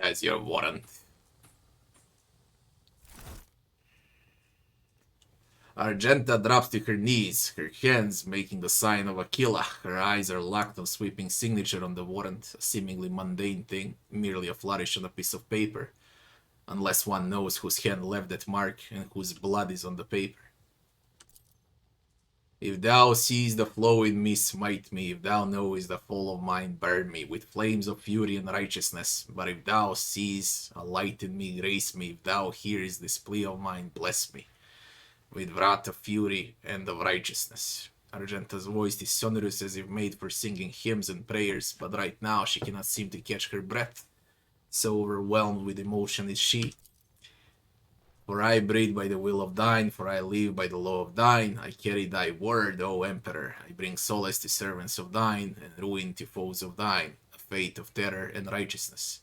As your warrant. Argenta drops to her knees, her hands making the sign of Aquila. Her eyes are locked on sweeping signature on the warrant, a seemingly mundane thing, merely a flourish on a piece of paper, unless one knows whose hand left that mark and whose blood is on the paper. If thou seest the flow in me, smite me. If thou knowest the fall of mine, burn me with flames of fury and righteousness. But if thou seest a light in me, grace me. If thou hearest this plea of mine, bless me with wrath of fury and of righteousness. Argenta's voice is sonorous as if made for singing hymns and prayers, but right now she cannot seem to catch her breath. So overwhelmed with emotion is she. For I breathe by the will of thine, for I live by the law of thine. I carry thy word, O Emperor. I bring solace to servants of thine, and ruin to foes of thine, a fate of terror and righteousness.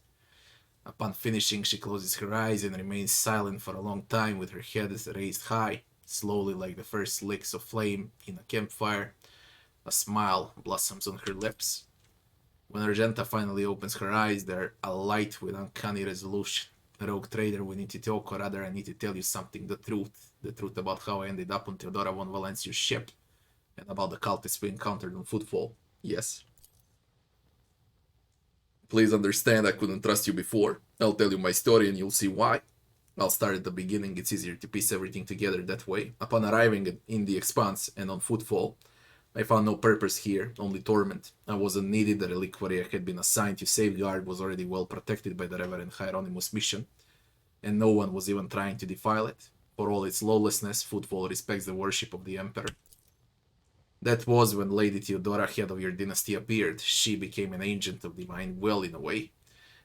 Upon finishing, she closes her eyes and remains silent for a long time with her head raised high, slowly like the first licks of flame in a campfire. A smile blossoms on her lips. When Argenta finally opens her eyes, they're alight with uncanny resolution. Rogue trader, we need to talk, or rather I need to tell you something, the truth about how I ended up on Theodora von Valencia's ship, and about the cultists we encountered on Footfall. Yes. Please understand I couldn't trust you before. I'll tell you my story and you'll see why. I'll start at the beginning, it's easier to piece everything together that way. Upon arriving in the Expanse and on Footfall, I found no purpose here, only torment. I wasn't needed, the reliquary I had been assigned to safeguard was already well protected by the Reverend Hieronymus' mission, and no one was even trying to defile it. For all its lawlessness, Footfall respects the worship of the Emperor. That was when Lady Theodora, head of your dynasty, appeared. She became an agent of divine will in a way.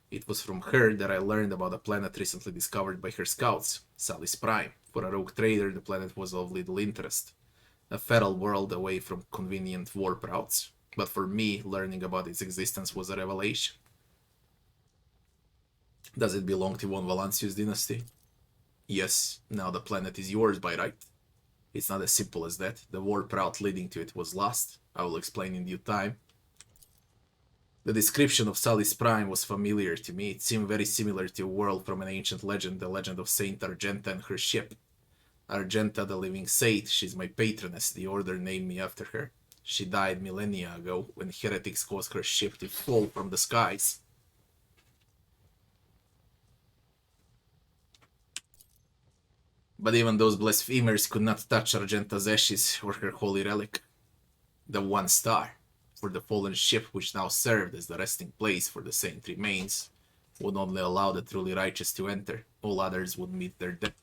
It was from her that I learned about a planet recently discovered by her scouts, Salis Prime. For a rogue trader, the planet was of little interest. A feral world away from convenient warp routes, but for me, learning about its existence was a revelation. Does it belong to von Valancius' dynasty? Yes, now the planet is yours by right. It's not as simple as that. The warp route leading to it was lost. I will explain in due time. The description of Salis Prime was familiar to me. It seemed very similar to a world from an ancient legend, the legend of Saint Argenta and her ship. Argenta, the living saint, she's my patroness, the order named me after her. She died millennia ago when heretics caused her ship to fall from the skies. But even those blasphemers could not touch Argenta's ashes or her holy relic, the one star, for the fallen ship which now served as the resting place for the saint remains, would only allow the truly righteous to enter. All others would meet their death.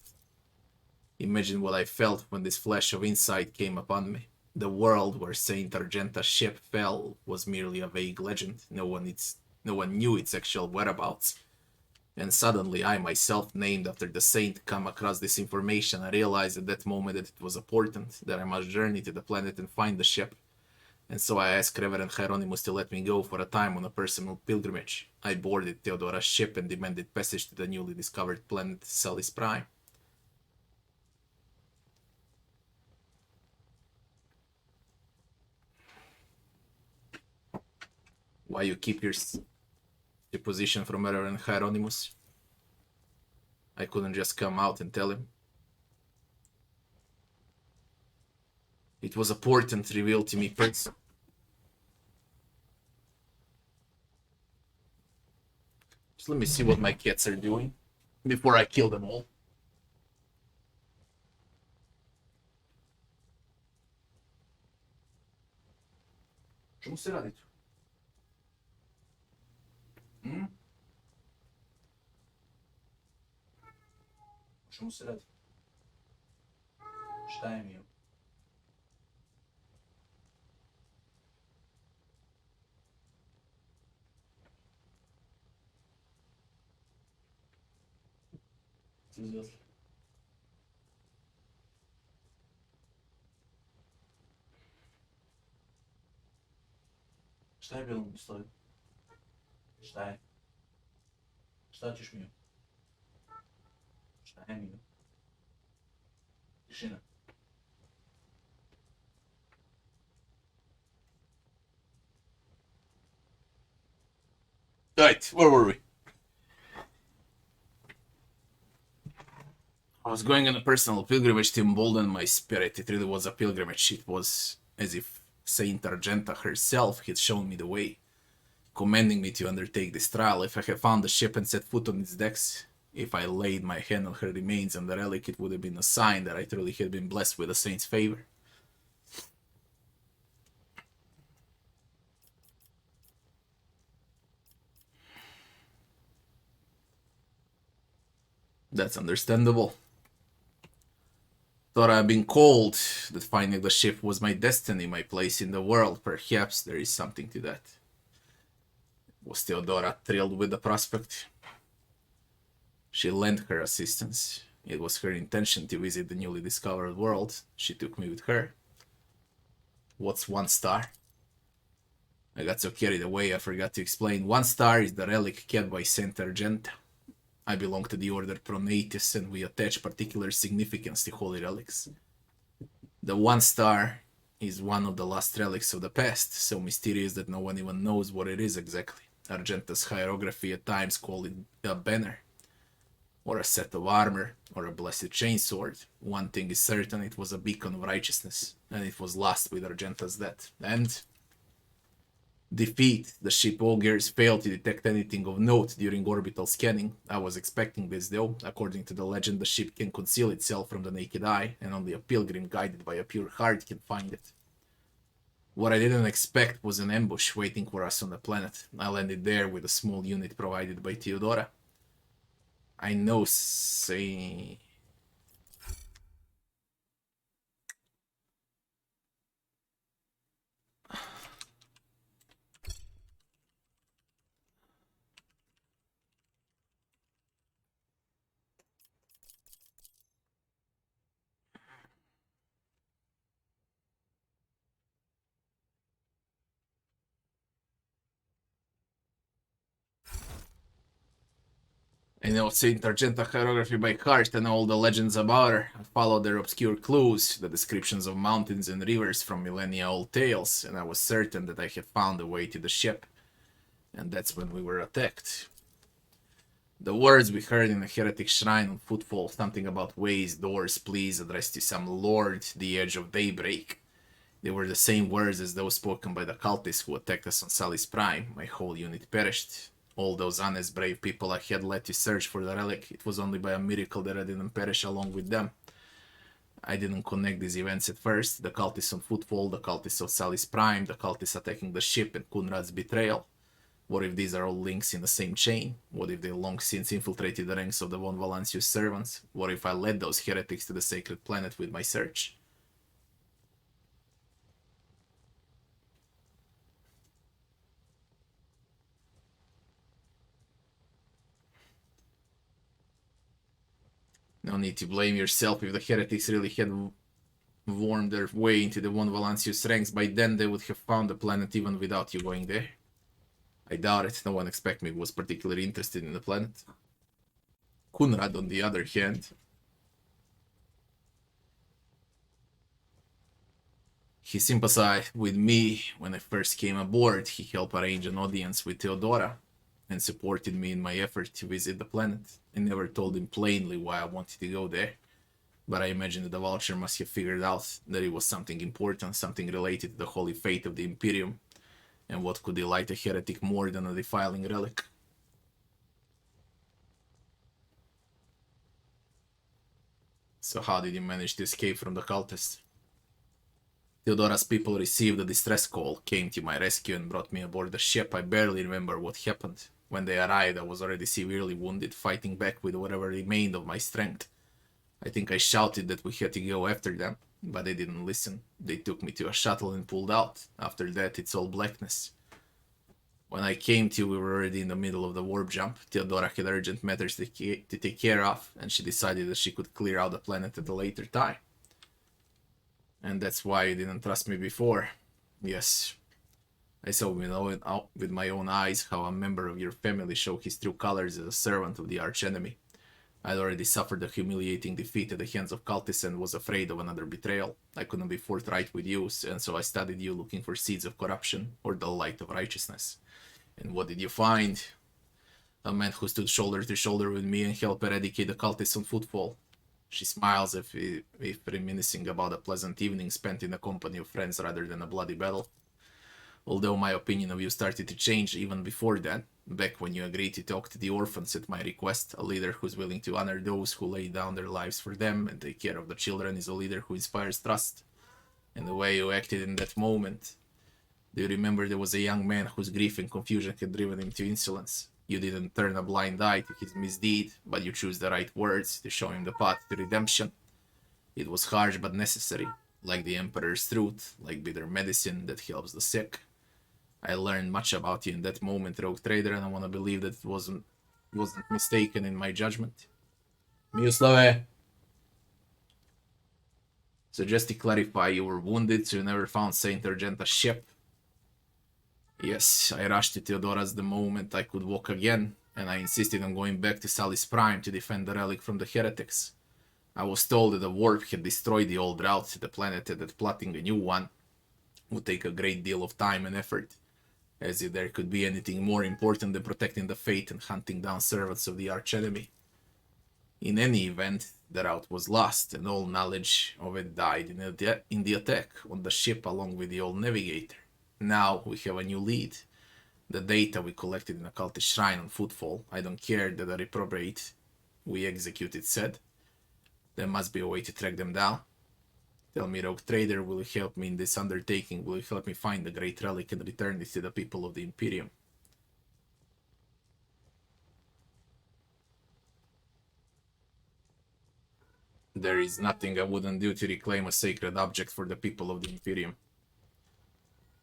Imagine what I felt when this flash of insight came upon me. The world where Saint Argenta's ship fell was merely a vague legend. No one knew its actual whereabouts. And suddenly I myself, named after the saint, come across this information. I realized at that moment that it was important, that I must journey to the planet and find the ship. and so I asked Reverend Hieronymus to let me go for a time on a personal pilgrimage. I boarded Theodora's ship and demanded passage to the newly discovered planet Salis Prime. Why you keep your position from Reverend Hieronymus? I couldn't just come out and tell him. It was a portent revealed to me personally. Just let me see what my cats are doing before I kill them all. Čemu se radi tu? Čemu se radi? Šta je mi ovo? Šta je bilo mi stoji? Šta je? Šta ćeš mi? Šta je mi? Tišina. Right, where were we? I was going on a personal pilgrimage to embolden my spirit. It really was a pilgrimage. It was as if Saint Argenta herself had shown me the way, commanding me to undertake this trial. If I had found the ship and set foot on its decks, if I laid my hand on her remains and the relic, it would have been a sign that I truly had been blessed with a saint's favor. That's understandable. Thought I'd been called, that finding the ship was my destiny, my place in the world. Perhaps there is something to that. Was Theodora thrilled with the prospect? She lent her assistance. It was her intention to visit the newly discovered world. She took me with her. What's 1 star? I got so carried away I forgot to explain. 1 star is the relic kept by Saint Argenta. I belong to the order Pronatus, and we attach particular significance to holy relics. The 1 star is one of the last relics of the past, so mysterious that no one even knows what it is exactly. Argenta's hieroglyphy at times call it a banner, or a set of armor, or a blessed chainsword. One thing is certain, it was a beacon of righteousness, and it was lost with Argenta's death. And defeat. The ship augurs failed to detect anything of note during orbital scanning. I was expecting this though. According to the legend, the ship can conceal itself from the naked eye, and only a pilgrim guided by a pure heart can find it. What I didn't expect was an ambush waiting for us on the planet. I landed there with a small unit provided by Theodora. I know, say... I know Saint Argenta hieroglyphy by heart and all the legends about her. I followed their obscure clues, the descriptions of mountains and rivers from millennia-old tales, and I was certain that I had found a way to the ship. And that's when we were attacked. The words we heard in a heretic shrine on footfall, something about ways, doors, please, addressed to some lord, the edge of daybreak. They were the same words as those spoken by the cultists who attacked us on Salis Prime. My whole unit perished. All those honest, brave people I had led to search for the relic, it was only by a miracle that I didn't perish along with them. I didn't connect these events at first. The cultists on footfall, the cultists of Salis Prime, the cultists attacking the ship, and Kunrad's betrayal. What if these are all links in the same chain? What if they long since infiltrated the ranks of the von Valancius servants? What if I led those heretics to the sacred planet with my search? No need to blame yourself if the heretics really had wormed their way into the Von Valancius ranks, by then they would have found the planet even without you going there. I doubt it. No one expect me was particularly interested in the planet. Kunrad, on the other hand, he sympathized with me when I first came aboard. He helped arrange an audience with Theodora and supported me in my effort to visit the planet. I never told him plainly why I wanted to go there, but I imagine that the Vulture must have figured out that it was something important, something related to the holy fate of the Imperium, and what could delight a heretic more than a defiling relic? So how did you manage to escape from the cultists? Theodora's people received a distress call, came to my rescue and brought me aboard the ship. I barely remember what happened. When they arrived, I was already severely wounded, fighting back with whatever remained of my strength. I think I shouted that we had to go after them, but they didn't listen. They took me to a shuttle and pulled out. After that, it's all blackness. When I came to, we were already in the middle of the warp jump. Theodora had urgent matters to take care of, and she decided that she could clear out the planet at a later time. And that's why you didn't trust me before. Yes. I saw with my own eyes how a member of your family showed his true colors as a servant of the archenemy. I'd already suffered a humiliating defeat at the hands of cultists and was afraid of another betrayal. I couldn't be forthright with you, and so I studied you, looking for seeds of corruption or the light of righteousness. And what did you find? A man who stood shoulder to shoulder with me and helped eradicate the cultists on footfall. She smiles if reminiscing about a pleasant evening spent in the company of friends rather than a bloody battle. Although my opinion of you started to change even before that, back when you agreed to talk to the orphans at my request, a leader who's willing to honor those who lay down their lives for them and take care of the children is a leader who inspires trust. And the way you acted in that moment. Do you remember there was a young man whose grief and confusion had driven him to insolence? You didn't turn a blind eye to his misdeed, but you chose the right words to show him the path to redemption. It was harsh but necessary, like the Emperor's truth, like bitter medicine that helps the sick. I learned much about you in that moment, Rogue Trader, and I want to believe that it wasn't mistaken in my judgment. Miroslave! So just to clarify, you were wounded, so you never found Saint Argenta's ship. Yes, I rushed to Theodora's the moment I could walk again, and I insisted on going back to Sally's Prime to defend the relic from the heretics. I was told that the warp had destroyed the old route to the planet and that plotting a new one would take a great deal of time and effort, as if there could be anything more important than protecting the faith and hunting down servants of the archenemy. In any event, the route was lost, and all knowledge of it died in the attack on the ship along with the old navigator. Now we have a new lead. The data we collected in a cultist shrine on Footfall, I don't care that the reprobate we executed said. There must be a way to track them down. Tell me, Rogue Trader, will you help me in this undertaking? Will you help me find the great relic and return it to the people of the Imperium? There is nothing I wouldn't do to reclaim a sacred object for the people of the Imperium.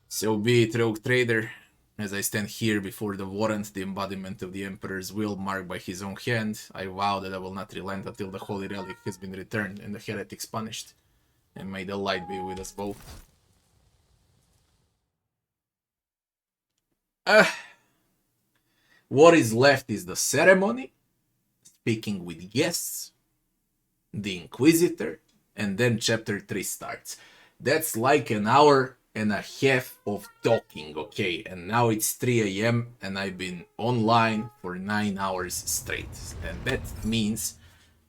So be it, Rogue Trader. As I stand here before the warrant, the embodiment of the Emperor's will marked by his own hand, I vow that I will not relent until the holy relic has been returned and the heretics punished. And may the light be with us both. What is left is the ceremony, speaking with guests, the Inquisitor, and then chapter 3 starts. That's like an hour and a half of talking, okay? And now it's 3 AM and I've been online for 9 hours straight. And that means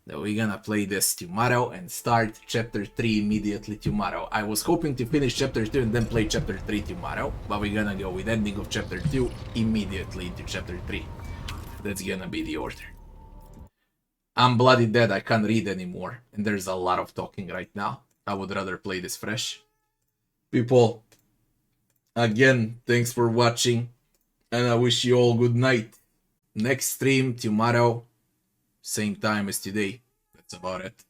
that we're gonna play this tomorrow and start chapter 3 immediately tomorrow. I was hoping to finish chapter 2 and then play chapter 3 tomorrow, but we're gonna go with ending of chapter 2 immediately into chapter 3. That's gonna be the order. I'm bloody dead, I can't read anymore, and there's a lot of talking right now. I would rather play this fresh. People, again, thanks for watching, and I wish you all good night. Next stream tomorrow, same time as today. That's about it.